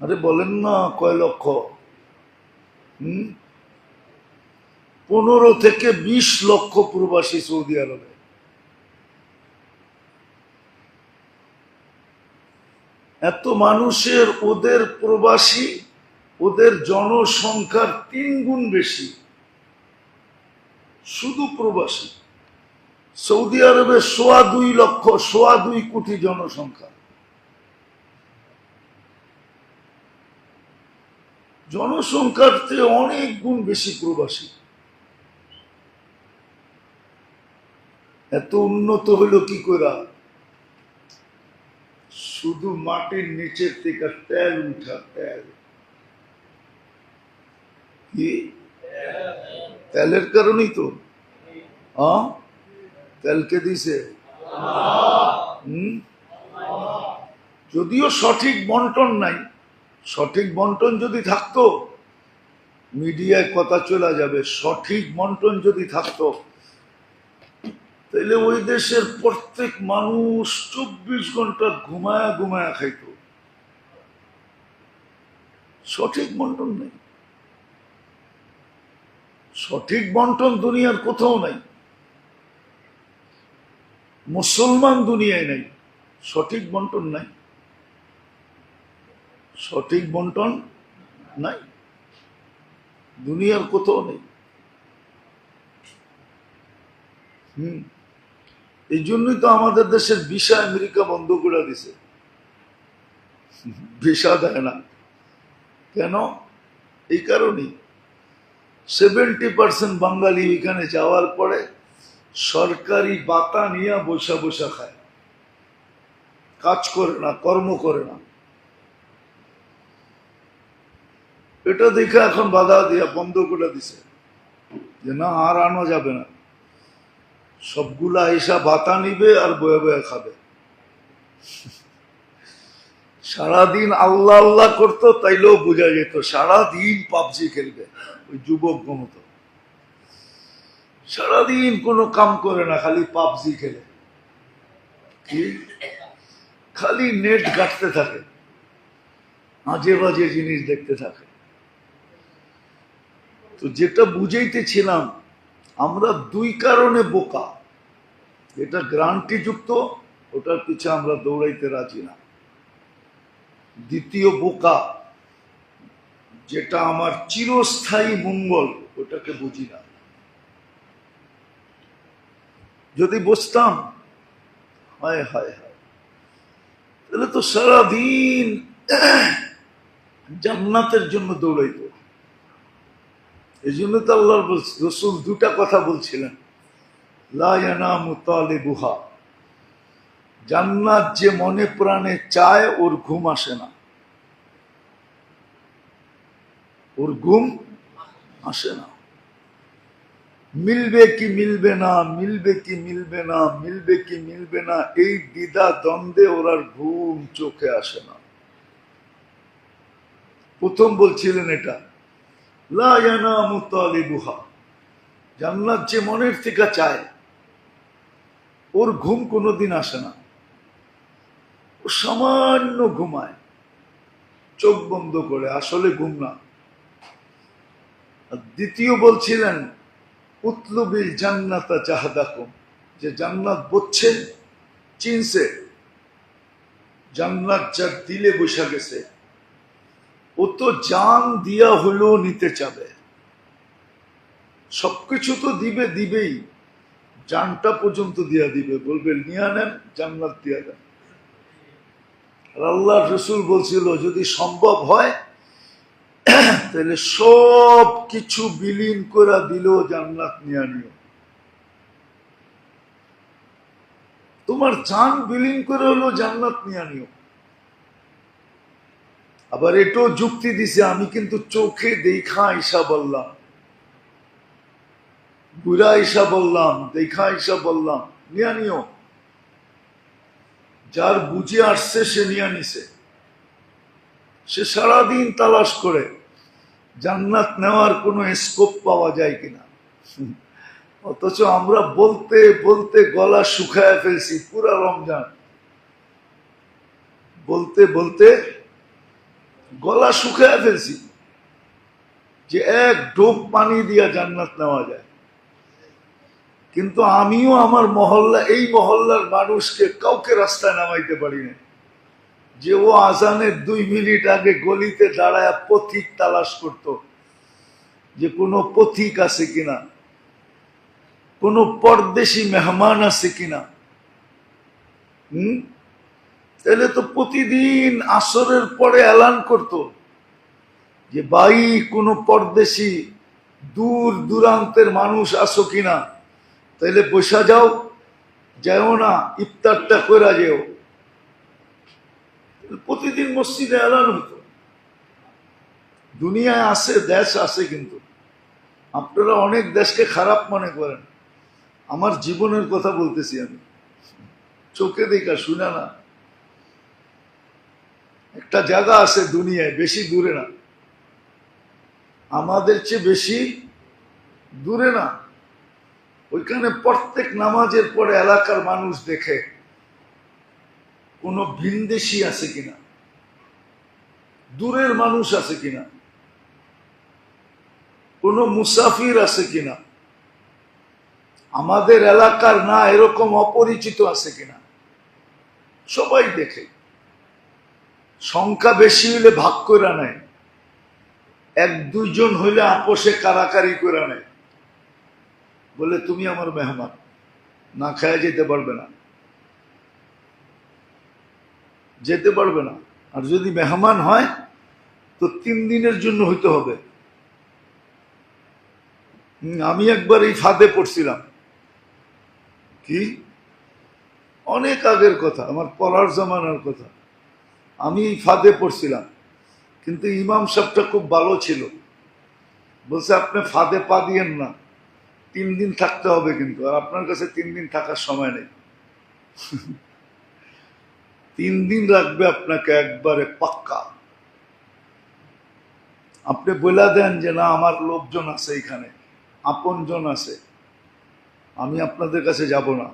আরে বলেন না, কয় লক্ষ? 15 থেকে 20 লক্ষ প্রবাসী সৌদি আরবে। এত মানুষের ওদের প্রবাসী, ওদের জনসংখ্যার 3 গুণ বেশি শুধু প্রবাসী। সৌদি আরবে 2.25 লক্ষ, 2.25 কোটি জনসংখ্যা। জনসংখ্যার চেয়ে অনেক গুণ বেশি প্রবাসী। এত উন্নত হলো কি করে? শুধু মাটির নিচের থেকে তেল উঠা, তেল। কি তেলের কারণেই তো। তেলকে দিছে যদিও সঠিক বন্টন নাই। সঠিক বন্টন যদি থাকতো, মিডিয়ায় কথা চলে যাবে, সঠিক বন্টন যদি থাকতো তাহলে ওই দেশের প্রত্যেক মানুষ 24 ঘন্টা ঘুমায়া ঘুমায়া খাইত। সঠিক বন্টন নেই। সঠিক বন্টন দুনিয়ার কোথাও নাই। মুসলমান দুনিয়ায় নাই, সঠিক বন্টন নাই। সঠিক বন্টন নাই, দুনিয়ার কোথাও নেই। এই জন্যই তো আমাদের দেশের ভিসা আমেরিকা বন্ধ করে দিছে। ভিসা দেয় না কেন? এই কারণেই 70% বাঙালি এখানে যাওয়ার পরে সরকারি বাতা নিয়ে বসা বসা খায়, কাজ করে না, কর্ম করে না। এটা দেখে এখন বাধা দিয়া বন্ধ করে দিছে যে না, আর আনা যাবে না। সবগুলা এসা বাতা নিবে আর বয়ে বয়ে খাবে। সারাদিন আল্লাহ আল্লাহ করতো, তাইলেও বোঝা যেত সারাদিন পাবজি খেলবে। ওই যুবক মতো সারাদিন কোনো কাম করে না, খালি পাবজি খেলে, কি খালি নেট ঘাটতে থাকে, আজে বাজে জিনিস দেখতে থাকে। তো যেটা বুঝাইতেছিলাম, আমরা 2 কারণে বোকা। এটা গ্রান্টি যুক্ত, ওটার পিছে আমরা দৌড়াইতে রাজি না। দ্বিতীয় বোকা, যেটা আমার চিরস্থায়ী মঙ্গল, ওটাকে বুঝি না। যদি বুঝতাম, হায় হায় হায়, তাহলে তো সারাদিন জান্নাতের জন্য দৌড়াইত। এই জন্য তো আল্লাহর রাসূল 2টা কথা বলছিলেন, লা ইয়ানামু তালিবুহা, জান্নাত যে মনে প্রাণে চায় ওর ঘুম আসে না, ওর ঘুম আসে না। মিলবে কি মিলবে না, মিলবে কি মিলবে না, মিলবে কি মিলবে না, এই দ্বিধা দ্বন্দ্বে ওর আর ঘুম চোখে আসে না। প্রথম বলছিলেন এটা, লা ইয়ানামু তালিবুহা, জান্নাত যে মনের থেকে চায় ওর ঘুম কোনোদিন আসে না, ও সামান্য ঘুমায়, চোখ বন্ধ করে, আসলে ঘুম না। দ্বিতীয় বলছিলেন, উতলুবিল জান্নাতা জাহাদাকুম, যে জান্নাত বুঝছে, চিনছে, জান্নাত যার দিলে বসে গেছে, ও তো জান দিয়া হলেও নিতে চাবে। সবকিছু তো দিবে, দিবেই, জানটা পর্যন্ত দিয়া দিবে, বলবে নিয়ে নেন, জান্নাত দিয়া দেন। আর আল্লাহ রসুল বলছিল, যদি সম্ভব হয় তাহলে সব কিছু বিলীন করে দিলেও জান্নাত নিয়ে নিও। তোমার জান বিলীন করে হলো জান্নাত নিয়ে নিও। আবার এটাও যুক্তি দিছে, আমি কিন্তু চোখে দেখা আইসা বললাম, বুড়া আইসা বললাম, দেখা আইসা বললাম, নিয়ে নিও। যার বুঝে আসছে সে নিয়ে নিছে, সে সারাদিন তালাশ করে জান্নাত নেওয়ার কোনো স্কোপ পাওয়া যায় কিনা। অথচ আমরা বলতে বলতে গলা শুকায় ফেলছি পুরা রমজান, বলতে বলতে গলা শুকায় ফেলছি যে এক ঢোক পানি দিয়া জান্নাত নেওয়া যায়। কিন্তু আমিও আমার মহল্লা, এই মহল্লার মানুষকে কাউকে রাস্তায় নামাইতে পারি না যে ও আজানের 2 মিনিট আগে গলিতে দাঁড়ায় পথিক তালাশ করত, যে কোনো পথিক আছে কিনা, কোনো পরদেশি মেহমান আছে কিনা। তাহলে তো প্রতিদিন আসরের পরে এলান করত যে ভাই কোনো পরদেশি দূর দূরান্তের মানুষ আসো কিনা, তাইলে বসা যাও, যাও না ইফতারটা করে যেও। প্রতিদিন মসজিদে এলান হতো। দুনিয়ায় আছে, দেশ আছে, কিন্তু আপনারা অনেক দেশকে খারাপ মনে করেন। আমার জীবনের কথা বলতেছি আমি, চোখে দেখা শুনে না। একটা জায়গা আছে দুনিয়ায়, বেশি দূরে না, আমাদের চেয়ে বেশি দূরে না। ওইখানে প্রত্যেক নামাজের পরে এলাকার মানুষ দেখে কোনো ভিনদেশি আছে কিনা, দূরের মানুষ আছে কিনা, কোনো মুসাফির আছে কিনা, আমাদের এলাকার না এরকম অপরিচিত আছে কিনা, সবাই দেখে। সংখ্যা বেশি হইলে ভাগ করে নেয়, 1-2 জন হইলে আপোষে কারাকারি করে নেয়, বলে তুমি আমার মেহমান, না খায় যেতে পারবে না, যেতে পারবে না। আর যদি মেহমান হয় তো 3 দিনের জন্য হইতে হবে। আমি একবার এই ফাঁদে পড়ছিলাম, কি অনেক আগের কথা, আমার পড়ার জামানার কথা। আমি এই ফাঁদে পড়ছিলাম, কিন্তু ইমাম সাহেবটা খুব ভালো ছিল, বলছে আপনি ফাঁদে পা দিয়েন না, 3 দিন থাকতে হবে, কিন্তু আর আপনার কাছে 3 দিন থাকার সময় নেই। 3 দিন রাখবে আপনাকে একবারে পাক্কা। আপনি বলে দেন যে না আমার লোকজন আছে, এখানে আপনজন আছে, আমি আপনাদের কাছে যাব না।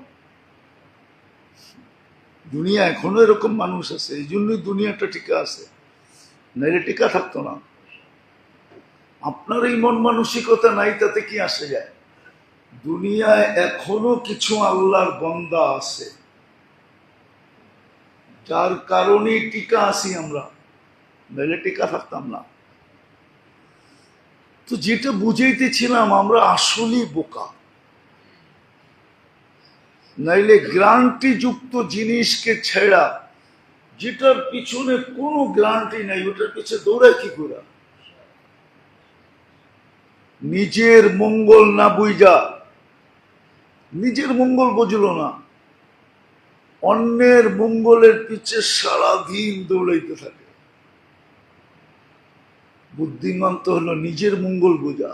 দুনিয়া এখনো এরকম মানুষ আছে, এই জন্যই দুনিয়াটা টিকা আছে, নাইলে টিকা থাকতো না। আপনার এই মন মানসিকতা নাই, তাতে কি আসে যায়? দুনিয়ায় এখনো কিছু আল্লাহর বান্দা আছে, যার কারণে টিকা আছি আমরা, নাইলে টিকা থাকতাম না। তো যেটা বুঝাইতেছিলাম, আমরা আসলেই বোকা। নাইলে গ্যারান্টি যুক্ত জিনিসকে ছেড়া, যেটার পিছনে কোনো গ্যারান্টি নাই, ওটার পিছনে দৌড়ায় কি করে? নিজের মঙ্গল না বুঝা, নিজের মঙ্গল বুঝলো না, অন্যের মঙ্গলের পিছে সারাদিন দৌড়াইতে থাকে। বুদ্ধিমান তো হলো নিজের মঙ্গল বোঝা।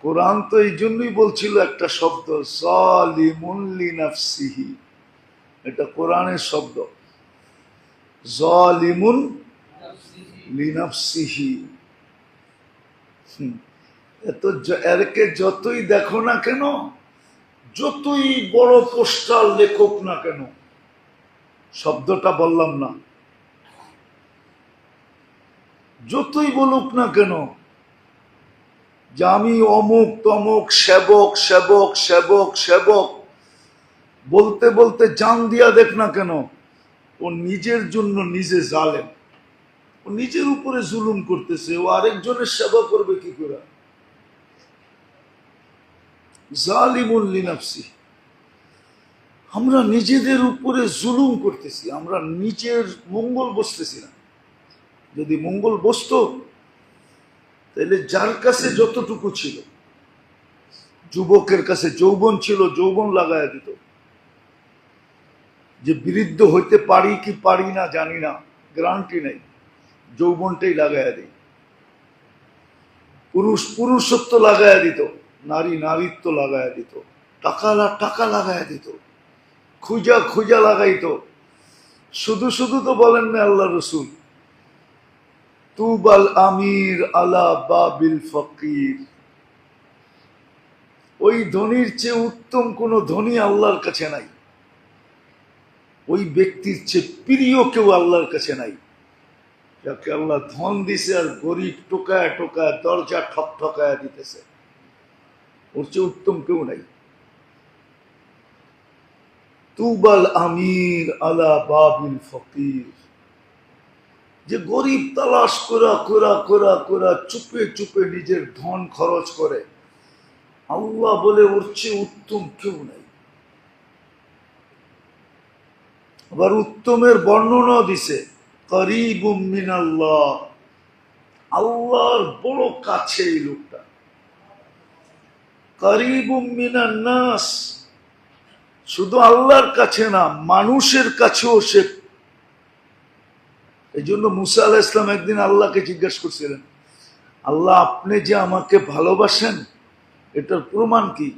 কোরআন তো এই জন্যই বলছিল একটা শব্দ, যালিমুন লিনাফসিহি, এটা কোরআনের শব্দ, যালিমুন লিনাফসিহি। এরকে যতই দেখো না কেন, যতই বড় পোস্টার লেখক না কেন, শব্দটা বললাম না, যতই বলুক না কেন যে আমি অমুক তমুক সেবক সেবক সেবক সেবক, বলতে বলতে জান দিয়া দেখ না কেন, ও নিজের জন্য নিজে জালেম, ও নিজের উপরে জুলুম করতেছে, ও আরেকজনের সেবা করবে কি করে? জালিমুন লিনাফসি। আমরা নিজেদের উপরে জুলুম করতেছি, আমরা নিজের মঙ্গল বসতেছি না। যদি মঙ্গল বসতো, তাহলে যার কাছে যতটুকু ছিল, যুবকের কাছে যৌবন ছিল, যৌবন লাগায় দিত, যে বৃদ্ধ হইতে পারি কি পারি না জানি না, গ্যারান্টি নেই, যৌবনটাই লাগায় দিই। পুরুষ পুরুষত্ব লাগায় দিত, নারী নারীত্ব লাগায় দিত, টাকা টাকা লাগায় দিত, খুঁজা খুঁজা লাগাইতো। শুধু শুধু তো বলেন না আল্লাহ রসুল, তুবাল আমির আলা বাবিল ফকির। ওই ধনীর চেয়ে উত্তম কোন ধনী আল্লাহর কাছে নাই, ওই ব্যক্তির চেয়ে প্রিয় কেউ আল্লাহর কাছে নাই, যাকে আল্লাহ ধন দিছে আর গরিব টোকায় টোকায় দরজা ঠক ঠকায় দিতেছে। ওর চেয়ে উত্তম কেউ নাই। তুবাল আমির আলা বাবিল ফকির, যে গরিব তালাশ করা করা করা করা চুপে চুপে নিজের ধন খরচ করে, আল্লাহ বলে ওর চেয়ে উত্তম কেউ নাই। আবার উত্তমের বর্ণনা দিছে, করিবুম মিনাল্লাহ, আল্লাহর বড় কাছে এই লোকটা। করিবুম মিনান নাস, শুধু আল্লাহর কাছে না, মানুষের কাছেও সে। এই জন্য মুসা আলাইহিস সালাম একদিন আল্লাহকে জিজ্ঞাসা করছিলেন, আল্লাহ আপনি যে আমাকে ভালোবাসেন এটার প্রমাণ কি?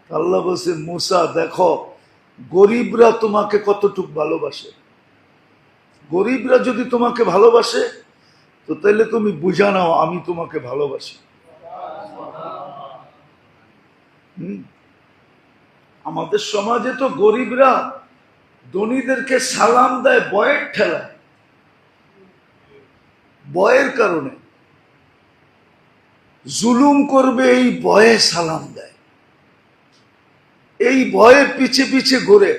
আল্লাহ বলছে, মুসা দেখো গরিবরা তোমাকে কতটুক ভালোবাসে। গরিবরা যদি তোমাকে ভালোবাসে তো তাহলে তুমি বুঝা নাও আমি তোমাকে ভালোবাসি। আমাদের সমাজে তো গরিবরা ধনীদেরকে সালাম দেয় বয়ের ঠেলায়, বয়ের কারণে জুলুম করবে এই ভয়ে সালাম দেয়, এই ভয়ে পিছে পিছে ঘুরে।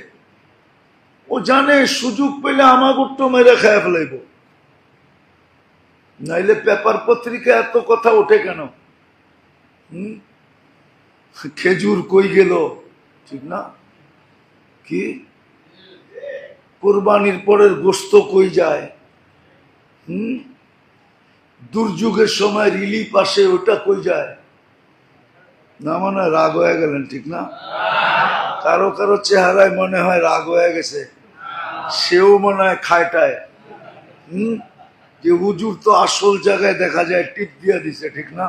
ও জানে সুযোগ পেলে আমাগো মেরে খায় ফেলাইব, নাইলে পেপার পত্রিকা এত কথা ওঠে কেন? খেজুর কই গেল, ঠিক না? কি কোরবানির পরের গোস্ত কই যায়? দুর্যোগের সময় রিলিফ আসে, ওটা কই যায়? না মনে হয় রাগ হয়ে গেলেন, ঠিক না? কারো কারো চেহারায় মনে হয় রাগ হয়ে গেছে, সেও মনে হয় খায়টায়। যে হুজুর তো আসল জায়গায় দেখা যায় টিপ দিয়ে দিছে, ঠিক না?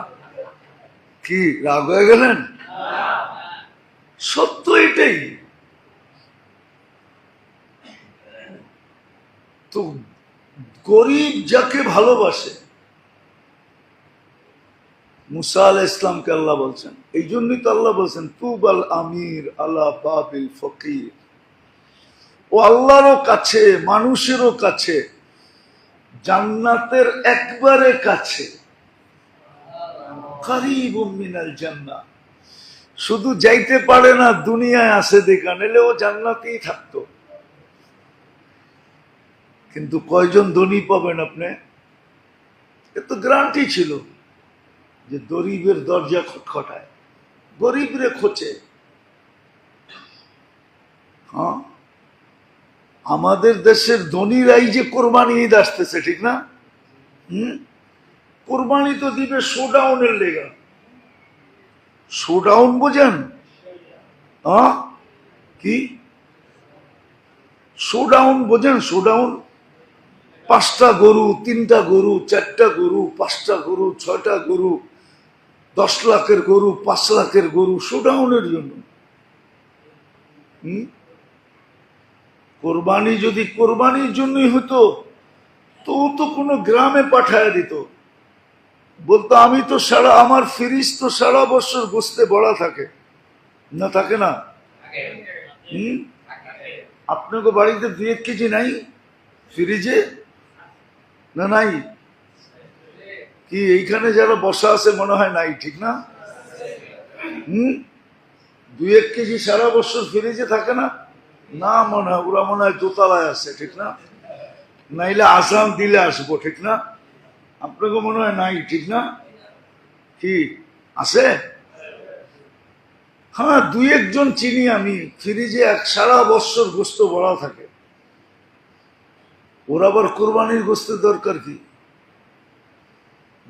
কি রাগ হয়ে গেলেন? সত্য এটাই তো। গরিব যাকে ভালোবাসে, মুসা আলাইহিস সালামকে আল্লাহ বলছেন, এই জন্যই তো আল্লাহ বলছেন তুবাল আমির আলা বাবিল ফকির। ও আল্লাহরও কাছে, মানুষেরও কাছে, জান্নাতের একবারে কাছে। কারীবুম মিনাল জান্নাহ, শুধু যাইতে পারে না দুনিয়ায় আছে দেখা, নিলে ও জান্নাতেই থাকতো। কিন্তু কয়জন ধনী পাবেন আপনি? এত গ্যারান্টি ছিল যে গরিবের দরজা খটখটায়, গরিবরে খোঁচে। হ্যাঁ, আমাদের দেশের ধনীরাই যে কোরবানি ঈদ আসতেছে, ঠিক না? কোরবানি তো দিবে শোডাউনের লেগা। শোডাউন বোঝেন? কি শোডাউন বোঝেন? শোডাউন 5টা গরু, 3টা গরু, 4টা গরু, 5টা গরু, 6টা গরু, 10 লাখের গরু, 5 লাখের গরু, শোডাউনের জন্য। কোরবানি যদি কোরবানির জন্যই হতো তো কোনো গ্রামে পাঠায় দিত, বলতো আমি তো সারা, আমার ফ্রিজ তো সারা বছর গোস্তে ভরা থাকে না, থাকে না? আপনাকে বাড়িতে 2-1 কেজি নাই ফ্রিজে? না নাই? কি এইখানে যারা বসা আছে মনে হয় নাই, ঠিক না? 2-1 কেজি সারা বছর ফ্রিজে থাকে না? না মনে হয়, ওরা মনে হয় দোতলায় আছে, ঠিক না? নাইলে আসাম দিলে আসবো, ঠিক না? আপনাকে মনে হয় নাই, ঠিক না? কি আছে? হ্যাঁ, 2-1 জন চিনি আমি, ফ্রিজে সারা বছর গোস্ত ভরা থাকে। ওর আবার কোরবানির গোস্তের দরকার কি?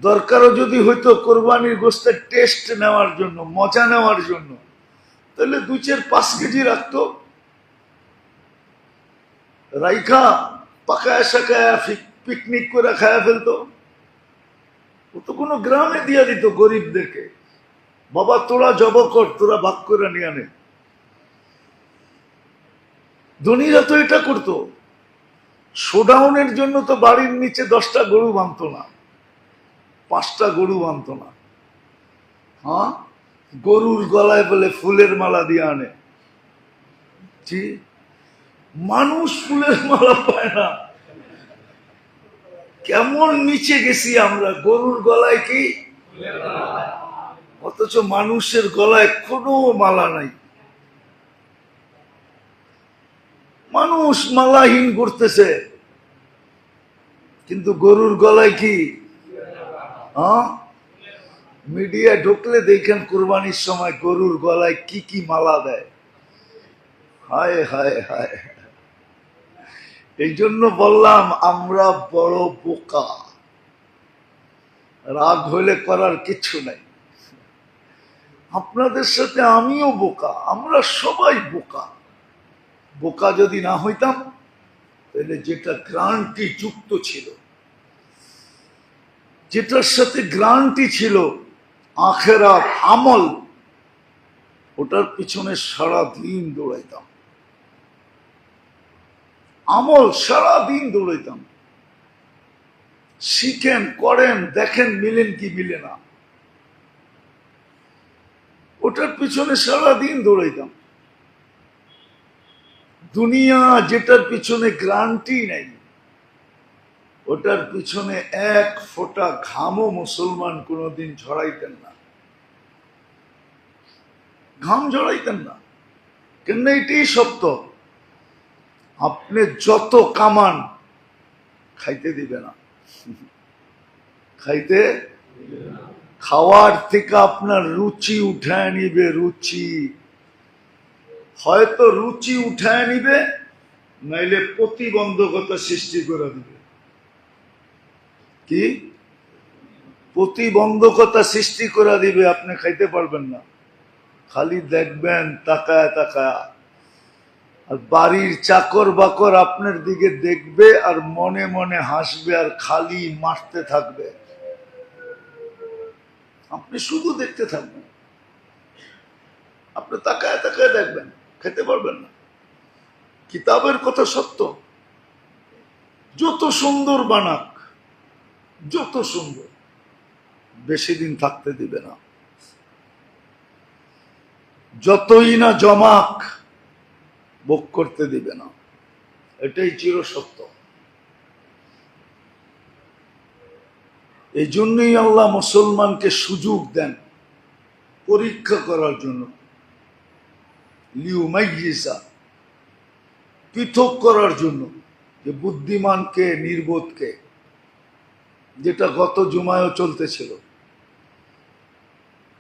দরকারও যদি হইতো কোরবানির গোস্তের টেস্ট নেওয়ার জন্য, মজা নেওয়ার জন্য, তাহলে 2-4-5 কেজি রাখতো, রাইখা পাকায় শাকায় পিকনিক করে খায়া ফেলতো। ও তো কোনো গ্রামে দিয়া দিত গরিবদেরকে, বাবা তোরা জব কর, তোরা ভাগ করে নিয়ে আনে। ধনীরা তো এটা করতো, শোডাউনের জন্য তো বাড়ির নিচে 10টা গরু বাঁধতো না, 5টা গরু বাঁধতো না। হ্যাঁ, গরুর গলায় বলে ফুলের মালা দিয়ে আনে। জি, মানুষ ফুলের মালা পায় না। কেমন নিচে গেছি আমরা, গরুর গলায় কি, অথচ মানুষের গলায় কোনো মালা নাই। মানুষ মালাহীন করতেছে, কিন্তু গরুর গলায় কি? হ্যাঁ, মিডিয়া ঢুকলে দেখেন কোরবানির সময় গরুর গলায় কি কি মালা দেয়। হায় হায় হায়, এই জন্য বললাম আমরা বড় বোকা। রাগ হইলে করার কিছু নাই। আপনাদের সাথে আমিও বোকা, আমরা সবাই বোকা। বোকা যদি না হইতাম তাহলে যেটা গ্রান্টি যুক্ত ছিল, যেটার সাথে গ্রান্টি ছিল আখেরাত আমল, ওটার পিছনে সারা দিন দৌড়াইতাম। আমল সারা দিন দৌড়াইতাম। শিখেন, করেন, দেখেন মিলেন কি মিলে না, ওটার পিছনে সারা দিন দৌড়াইতাম। দুনিয়া যেটার পিছনে গ্রান্টি নাই, ওটার পিছনে এক ফোঁটা ঘামও মুসলমান কোনোদিন ঝরাইতেন না, ঘাম ঝরাইতেন না। কেন? এটাই সত্য। আপনি যত কামান, খাইতে দিবে না। খাইতে, খাওয়ার থেকে আপনার রুচি উঠায় নিবে। রুচি হয়তো রুচি উঠায় নিবে, নাইলে প্রতিবন্ধকতা সৃষ্টি করে দিবে। কি প্রতিবন্ধকতা সৃষ্টি করে দিবে? আপনি খাইতে পারবেন না। খালি দেখবেন তাকায় তাকায়, আর বাড়ির চাকর বাকর আপনার দিকে দেখবে আর মনে মনে হাসবে আর খালি মারতে থাকবে। আপনি শুধু দেখতে থাকবেন, আপনি তাকায় তাকায় দেখবেন, খেতে পারবেন না। কিতাবের কথা সত্য, যত সুন্দর বানাক, যত সুন্দর, বেশি দিন থাকতে দিবে না। যতই না জমাক, ভোগ করতে দিবে না। এটাই চিরসত্য। এই জন্যই আল্লাহ মুসলমানকে সুযোগ দেন পরীক্ষা করার জন্য, লিউমাইয়িজা, পৃথক করার জন্য, যে বুদ্ধিমানকে নির্বোধকে, যেটা গত জুমায়ও চলতেছিল।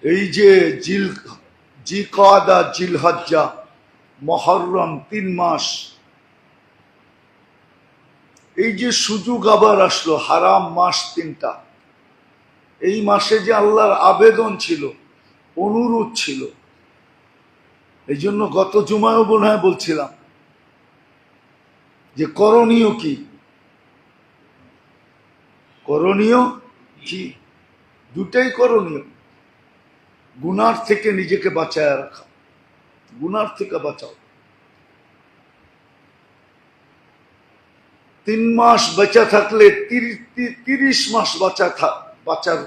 এই যে জিলকাদা, জিলহজ্জা, মুহররম, 3 মাস, এই যে সুযোগ আবার আসলো, হারাম মাস 3টা, এই মাসে যে আল্লাহর আবেদন ছিল, অনুরোধ ছিল। এই জন্য গত জুমায়ও মনে হয় বলছিলাম যে করণীয় কি, করণীয় কি? দুটাই করণীয়। গুনার থেকে নিজেকে বাঁচায় রাখা, গুনার থেকে বাঁচাও। 3 মাস বেঁচা থাকলে 30 মাস বাঁচার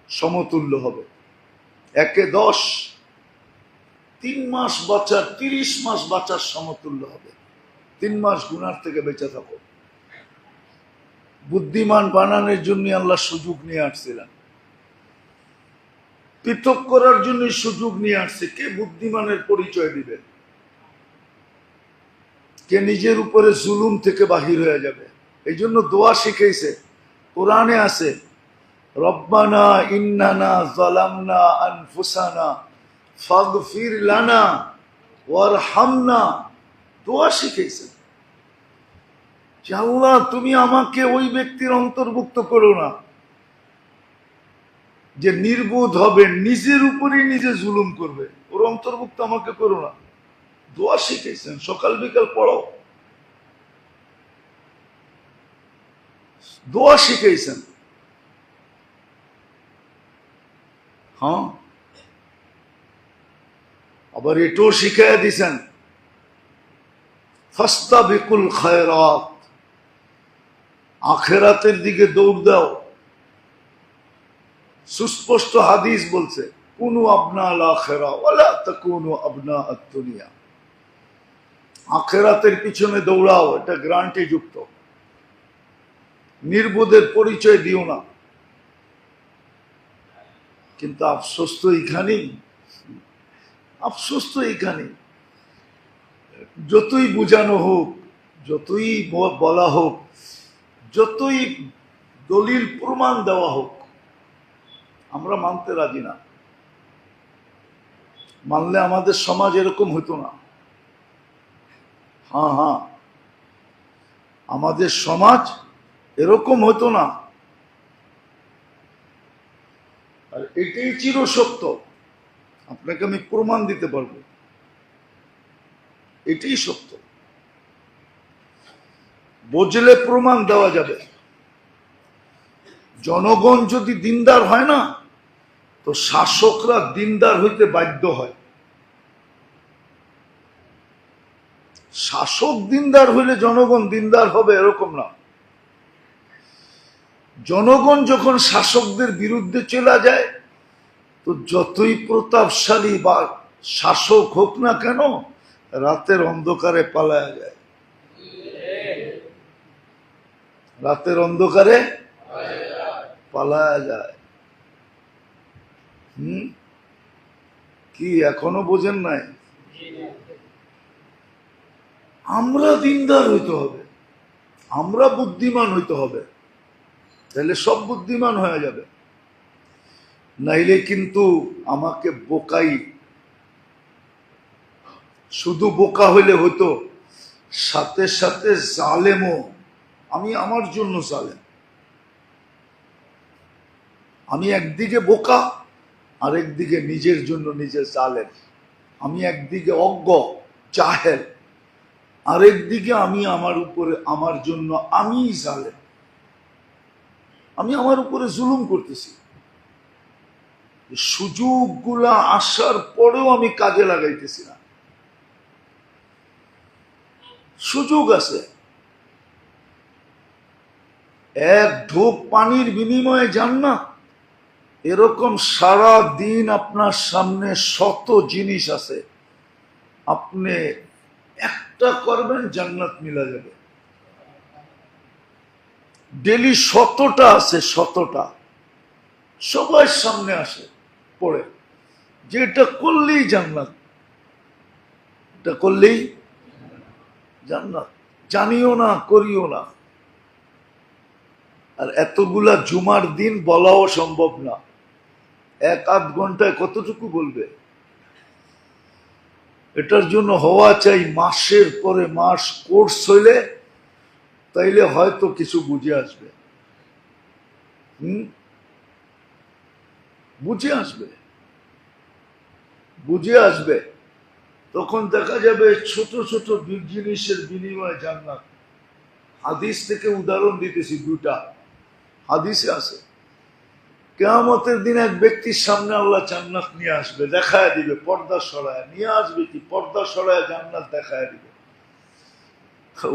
সমতুল্য হবে। 1-এ 10, 3 মাস বাঁচার, 30 মাস বাঁচার সমতুল্য হবে। 3 মাস গুনার থেকে বেঁচে থাকো। বুদ্ধিমান বানানোর জন্য আল্লাহ সুযোগ নিয়ে আসছিলেন, পৃথক করার জন্য সুযোগ নিয়ে আসছে। কে বুদ্ধিমানের পরিচয় দিবে? কে নিজের উপরে জুলুম থেকে বাহির হয়ে যাবে? এই জন্য দোয়া শিখাইছে, কোরআনে আছে, রব্বানা ইন্নানা যালামনা আনফুসানা ফাগফির লানা ওয়ারহামনা। দোয়া শিখাইছে যে আল্লাহ তুমি আমাকে ওই ব্যক্তির অন্তর্ভুক্ত করো না যে নির্বোধ হবে, নিজের উপরই নিজে জুলুম করবে, ওর অন্তর্ভুক্ত আমাকে করো না। দোয়া শিখাইছেন, সকাল বিকাল পড়ো, দোয়া শিখাইছেন। হ্যাঁ, আবার এটাও শিখাইয়া দিছেন ফাস্তাবিকুল খায়রাত, আখিরাতের দিকে দৌড় দাও। সুস্পষ্ট হাদিস বলছে, কুনু আবনা আল আখিরা ওয়ালা তাকুনু আবনা আদ-দুনিয়া। আখিরাতের পিছনে দৌড়াও, এটা গ্যারান্টি যুক্ত। নির্বোধের পরিচয় দিও না। কিন্তু আফসোস তো এইখানেই, আফসোস তো এইখানেই। যতই বোঝানো হোক, যতই বলা হোক, যতই দলিল প্রমাণ দেওয়া হোক, আমরা মানতে রাজি না। মানলে আমাদের সমাজ এরকম হতো না। হ্যাঁ, আমাদের সমাজ এরকম হতো না। আর এটাই চিরসত্য, আপনাকে আমি প্রমাণ দিতে পারবো, এটাই সত্য। বুঝলে প্রমাণ দেওয়া যাবে। জনগণ যদি দিনদার হয় না, তো শাসকরা দিনদার হইতে বাধ্য হয়। শাসক দিনদার হইলে জনগণ দিনদার হবে এরকম না। জনগণ যখন শাসকদের বিরুদ্ধে চলে যায়, তো যতই প্রতাপশালী বা শাসক হোক না কেন, রাতের অন্ধকারে পালায়া যায়। রাতের অন্ধকারে পালায়া যায়। কি এখনো বোঝেন নাই? আমরা দিনদার হইতে হবে, আমরা বুদ্ধিমান হইতে হবে, তাহলে সব বুদ্ধিমান হয়ে যাবে। নাইলে কিন্তু আমাকে বোকাই, শুধু বোকা হইলে হইতো, সাথে সাথে জালেমও। আমি আমার জন্য জালেম। আমি একদিকে বোকা, আর একদিকে নিজের জন্য নিজে জালেম। আমি একদিকে অজ্ঞ জাহেল, আরেকদিকে আমি আমার উপরে, আমার জন্য আমি জালেম। আমি আমার উপরে জুলুম করতেছি। সুযোগগুলা আসার পরেও আমি কাজে লাগাইতেছি না। সুযোগ আছে, এক ঢোক পানির বিনিময়ে জান্নাত। এরকম সারা দিন আপনার সামনে শত জিনিস আছে, আপনি একটা করবেন জান্নাত মিলা যাবে। ডেলি শতটা আছে, শতটা সবার সামনে আসে পড়ে, যে এটা করলেই জান্নাত, এটা করলেই জান্নাত। জানিও না, করিও না। আর এতগুলা জুমার দিন বলাও সম্ভব না। এক আধ ঘন্টায় কতটুকু বলবে? এটার জন্য হওয়া চাই মাসের পরে মাস কোর্স হইলে, তাইলে হয়তো কিছু বুঝে আসবে। বুঝে আসবে, বুঝে আসবে। তখন দেখা যাবে ছোট ছোট জিনিসের বিনিময়ে জান্নাত। হাদিস থেকে উদাহরণ দিতেছি, দুটা হাদিসে আছে। কিয়ামতের দিন এক ব্যক্তির সামনে আল্লাহ জান্নাত নিয়ে আসবে, দেখায় দিবে, পর্দা সরায় নিয়ে আসবে। কি পর্দা সরায় জান্নাত দেখায় দিবে।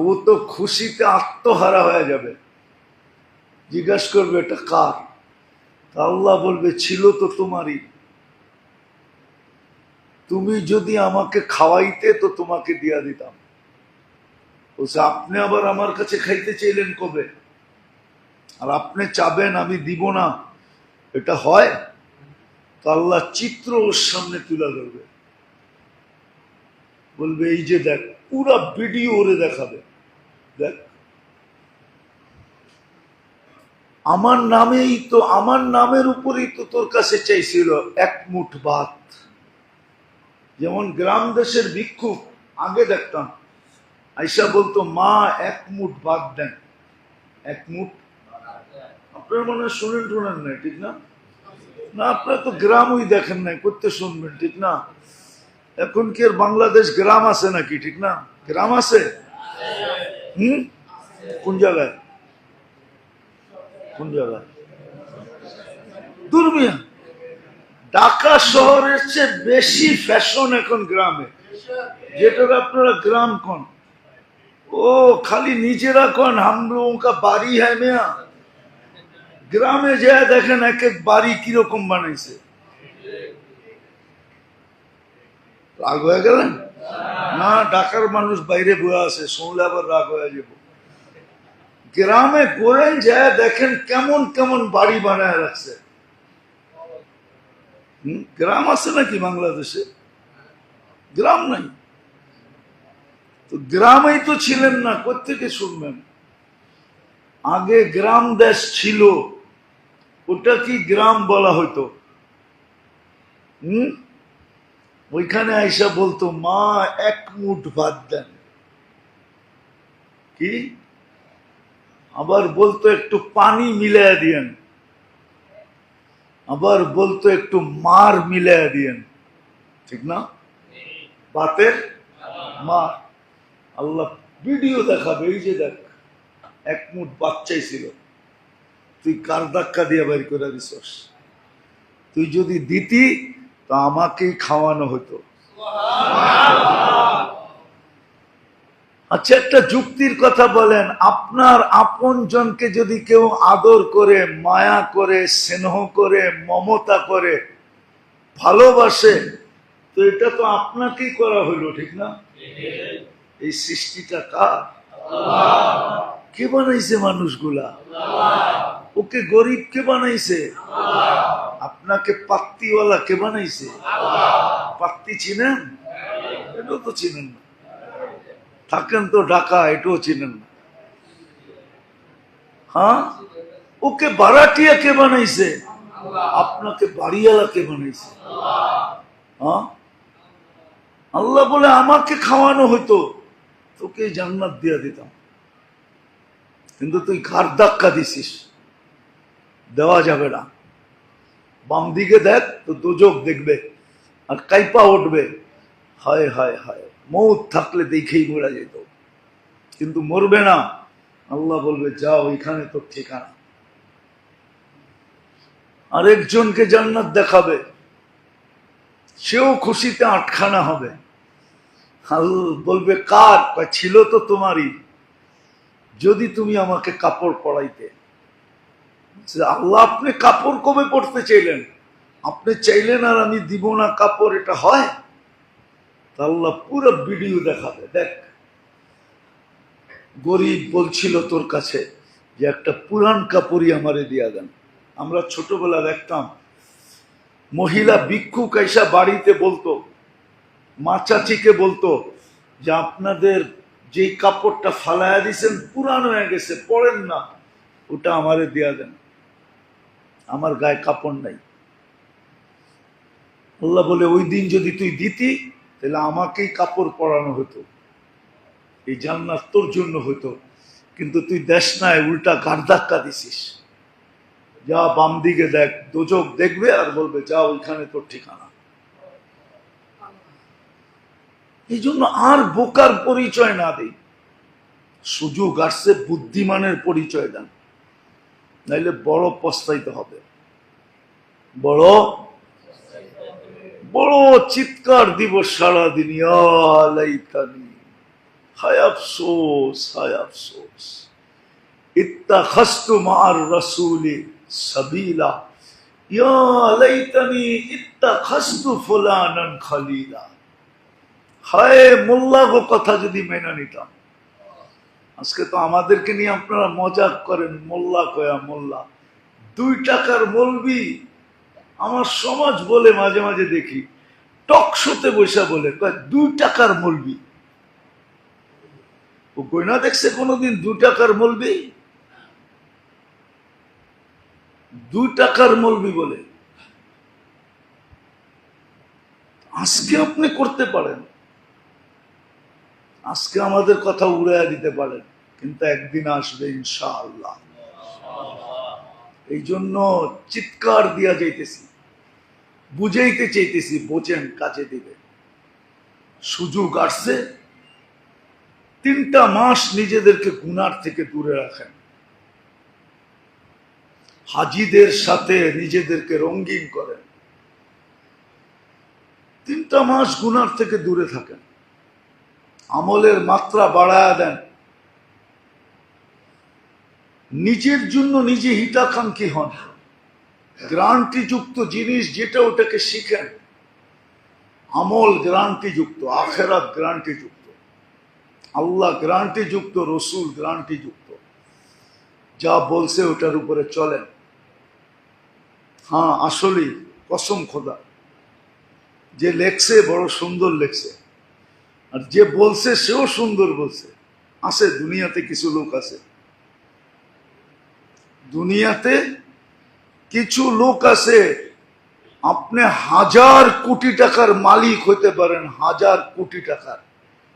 ও তো খুশিতে আত্মহারা হয়ে যাবে। জিজ্ঞাসা করবে এটা কার? আল্লাহ বলবে ছিল তো তোমারই। তুমি যদি আমাকে খাওয়াইতে তো তোমাকে দিয়া দিতাম। বলছে আপনি আবার আমার কাছে খাইতে চাইলেন কবে? আর আপনি চাবেন আমি দিব না, এটা হয়? তো আল্লাহ চিত্র ওর সামনে তুলে ধরবে, বলবে এই যে দেখ, পুরা ভিডিও ওরে দেখাবে, দেখ আমার নামেই তো, আমার নামের উপরেই তো তোর কাছে চাইছিল এক মুঠ ভাত। যেমন গ্রাম দেশের ভিক্ষুক আগে দেখতাম, আইসা বলতো মা এক মুঠ ভাত দেন, এক মুঠ। আপনার মনে হয় শুনেন টুনেন নাই, ঠিক না? না, আপনারা তো গ্রামই দেখেন নাই, করতে শুনবেন, ঠিক না? এখন কি আর বাংলাদেশ গ্রাম আছে নাকি, ঠিক না? গ্রাম আছে? কোন জায়গায়? কোন জায়গায়? দুর্মিয়া। ঢাকা শহরের চেয়ে বেশি ফ্যাশন এখন গ্রামে, যেটা আপনারা গ্রাম কোন। ও খালি নিজেরা কোন হাম লোগों का বাড়ি হ্যাঁ মিয়া, গ্রামে যায় দেখেন এক এক বাড়ি কিরকম বানাইছে। রাগ হয়ে গেলেন না? ঢাকার মানুষ বাইরে বয়ে আছে, শুনলে আবার রাগ হয়ে যাব। গ্রামে ঘুরেন যায় দেখেন কেমন কেমন বাড়ি বানায় রাখছে। গ্রাম আছে নাকি বাংলাদেশে? গ্রাম নাই তো, গ্রামেই তো ছিলেন না, কোত্থেকে শুনবেন? আগে গ্রাম দেশ ছিল, ওটা কি গ্রাম বলা হতো? ওইখানে আইসা বলতো মা এক মুঠ ভাত দেন, কি আবার বলতো একটু পানি মিলাইয়া দিয়েন, আবার বলতো একটু মার মিলাইয়া দিয়েন, ঠিক না? ভাতের মার। আল্লাহ ভিডিও দেখাবে, এই যে দেখ এক মুঠ বাচ্চাই ছিল, তুই কার ধাক্কা দিয়ে বের করে দিছস? তুই যদি দিতি তা আমাকেই খাওয়ানো হতো। আচ্ছা একটা যুক্তির কথা বলেন, আপনার আপন জনকে যদি কেউ আদর করে, মায়া করে, স্নেহ করে, মমতা করে, ভালোবাসে, তো এটা তো আপনাকেই করা হইলো, ঠিক না? এই সৃষ্টিটা কার? কে বানাইছে মানুষগুলা? ওকে গরিব কে বানাইছে? আপনাকে পাত্তিওয়ালা কে বানাইছে? পাত্তি চিনেন? এটাও তো চিনেন না। থাকেন তো ঢাকা, এটাও চিনেন না। হ্যাঁ, ওকে বারাটিয়া কে বানাইছে? আপনাকে বাড়িওয়ালা কে বানাইছে? হ্যাঁ, আল্লাহ বলে আমাকে খাওয়ানো হতো, তোকে জান্নাত দিয়ে দিতাম, কিন্তু তুই ঘাড় ধাক্কা দিছিস, দেওয়া যাবে না। বাম দিকে দেখ তো দোজক দেখবে আর কাইপা উঠবে, হায় হায় হায়, মৌত থাকলে দেখেই মরা যেত, কিন্তু মরবে না। আল্লাহ বলবে যাও, ওইখানে তোর ঠিকানা। আরেকজনকে জান্নাত দেখাবে, সেও খুশিতে আটখানা হবে। বলবে কার? ছিল তো তোমারই, যদি তুমি আমাকে কাপড় পরাইতে। আল্লাহ আপনি কাপড় কবে পরতে চাইলেন? আপনি চাইলেন আর আমি দিব না কাপড়, এটা হয়? আল্লাহ পুরো ভিডিও দেখাবে, দেখ গরিব বলছিল তোর কাছে যে একটা পুরান কাপড়ই আমারে দিয়া দেন। আমরা ছোটবেলা দেখতাম মহিলা ভিক্ষুক এসা বাড়িতে বলতো, মা চাচিকে বলতো যে আপনাদের যে কাপড়টা ফালাইয়া দিয়েছেন পুরান হয়ে গেছে, পরেন না, ওটা আমারে দিয়া দেন, আমার গায়ে কাপড় নাই। আল্লাহ বলে ওই দিন যদি তুই দিতি তাহলে আমাকেই কাপড় পরানো হতো, এই জান্নাত তোর জন্য হতো, কিন্তু তুই দেশ নাই, উল্টা গাড় ধাক্কা দিছিস। যা বাম দিকে দেখ, দোজক দেখবে আর বলবে যা, ওইখানে তোর ঠিকানা। এই জন্য আর বোকার পরিচয় না দিই, সুযোগ আসছে বুদ্ধিমানের পরিচয় দেন, নাইলে বড় পস্তাইতে হবে, বড় বড় চিৎকার দিব সারাদিন, হায় আফসোস, হায় আফসোস, ইত্তাখাযতু মা'আর রাসূলি সাবিলা, ইয়া লাইতানি ইত্তাখাযতু ফুলানান খলিলা। হায় মোল্লা গো, কথা যদি মেনে নিতাম। আজকে তো আমাদেরকে নিয়ে আপনারা মজাক করেন, মোল্লা কয়া মোল্লা, 2 টাকার মৌলবি। আমার সমাজ বলে মাঝে মাঝে দেখি, টক শোতে বসে বলে 2 টাকার মৌলবি। ও গয়না দেখছে কোনোদিন 2 টাকার মৌলবি? 2 টাকার মৌলবি বলে। আজকে আপনি করতে পারেন, আজকে আমাদের কথা উড়াইয়া দিতে পারেন, কিন্তু একদিন আসবে ইনশাআল্লাহ। এই জন্য চিৎকার দিয়া যাইতেছি, বুঝাইতে চাইতেছি, বোঝেন, কাজে দিবে। সুযোগ আসছে, 3টা মাস নিজেদেরকে গুনার থেকে দূরে রাখেন, হাজিদের সাথে নিজেদেরকে রঙিন করেন, 3টা মাস গুনার থেকে দূরে থাকেন, আমলের মাত্রা বাড়ায়া দেন, নিজের জন্য নিজে হিতাকাঙ্ক্ষী হন, গ্রান্টিযুক্ত জিনিস যেটা ওটাকে শিখেন। আমল গ্রান্টিযুক্ত, আখেরাত গ্রান্টিযুক্ত, আল্লাহ গ্রান্টিযুক্ত, রসুল গ্রান্টিযুক্ত। যা বলছে ওটার উপরে চলেন। হ্যাঁ, আসলেই কসম খোদা, যে লেখছে বড় সুন্দর লেখছে, আর যে বলছে সেও সুন্দর বলছে। আছে দুনিয়াতে কিছু লোক আছে, দুনিয়াতে কিছু লোক আছে, আপনি 1000 কোটি টাকার মালিক হতে পারেন, 1000 কোটি টাকার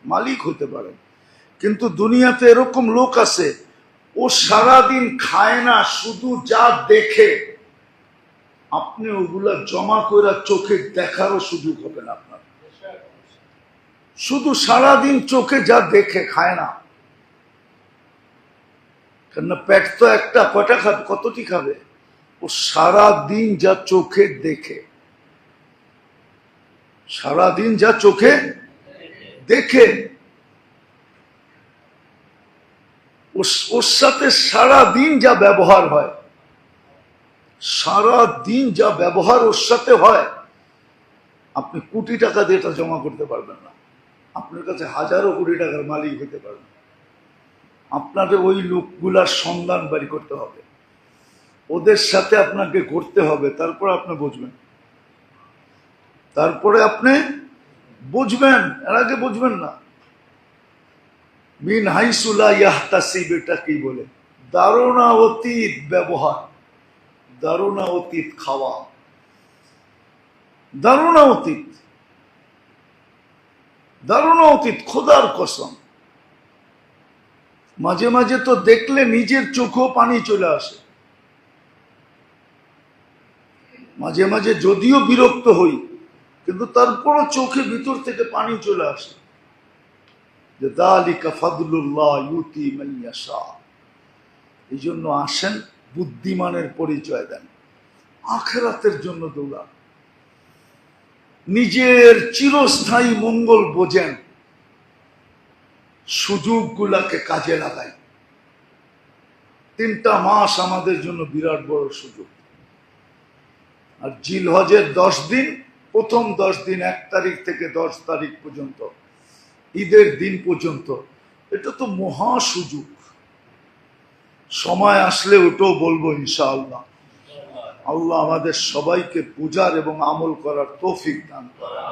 মালিক হতে পারেন, কিন্তু দুনিয়াতে এরকম লোক আছে, ও সারাদিন খায় না, শুধু যা দেখে আপনি ওগুলা জমা করে চোখে দেখারও সুযোগ হবে না আপনার। শুধু সারাদিন চোখে যা দেখে, খায় না, কেননা পেট তো একটা, কয়টা খাবে, কতটি খাবে? ও সারাদিন যা চোখে দেখে, সারাদিন যা চোখে দেখে, ওর সাথে সারাদিন যা ব্যবহার হয়, সারাদিন যা ব্যবহার ওর সাথে হয়, আপনি কোটি টাকা দিয়ে এটা জমা করতে পারবেন না। আপনার কাছে হাজারো কোটি টাকার মালিক হতে পারবেন। আপনাকে ওই লোকগুলার সন্ধান বাড়ি করতে হবে, ওদের সাথে আপনাকে ঘুরতে হবে, তারপর আপনি বুঝবেন, তারপরে আপনি বুঝবেন, এর আগে বুঝবেন না। মিন হাইসুলা ইয়াহতাসিব, এটা কি বলে? দারুণা অতীত ব্যবহার, দারুণা অতীত খাওয়া, দারুণা অতীত, দারুণা অতীত, খোদার কসম। মাঝে মাঝে তো দেখলে নিজের চোখেও পানি চলে আসে, মাঝে মাঝে যদিও বিরক্ত হই, কিন্তু তারপরও চোখে ভিতর থেকে পানি চলে আসে। যে যালিকা ফাদলুল্লাহ ইউতি মান ইয়াশা। এই জন্য আসেন, বুদ্ধিমানের পরিচয় দেন, আখিরাতের জন্য দৌড়ান, নিজের চিরস্থায়ী মঙ্গল বোঝেন, সুযোগগুলাকে কাজে লাগাই। 3টা মাস আমাদের জন্য বিরাট বড় সুযোগ। আর জিলহজের 10 দিন, প্রথম 10 দিন, 1 তারিখ থেকে 10 তারিখ পর্যন্ত, ঈদের দিন পর্যন্ত, এটা তো মহা সুযোগ। সময় আসলে ওটাও বলবো ইনশাআল্লাহ। আল্লাহ আমাদের সবাইকে পূজার এবং আমল করার তৌফিক দান করেন।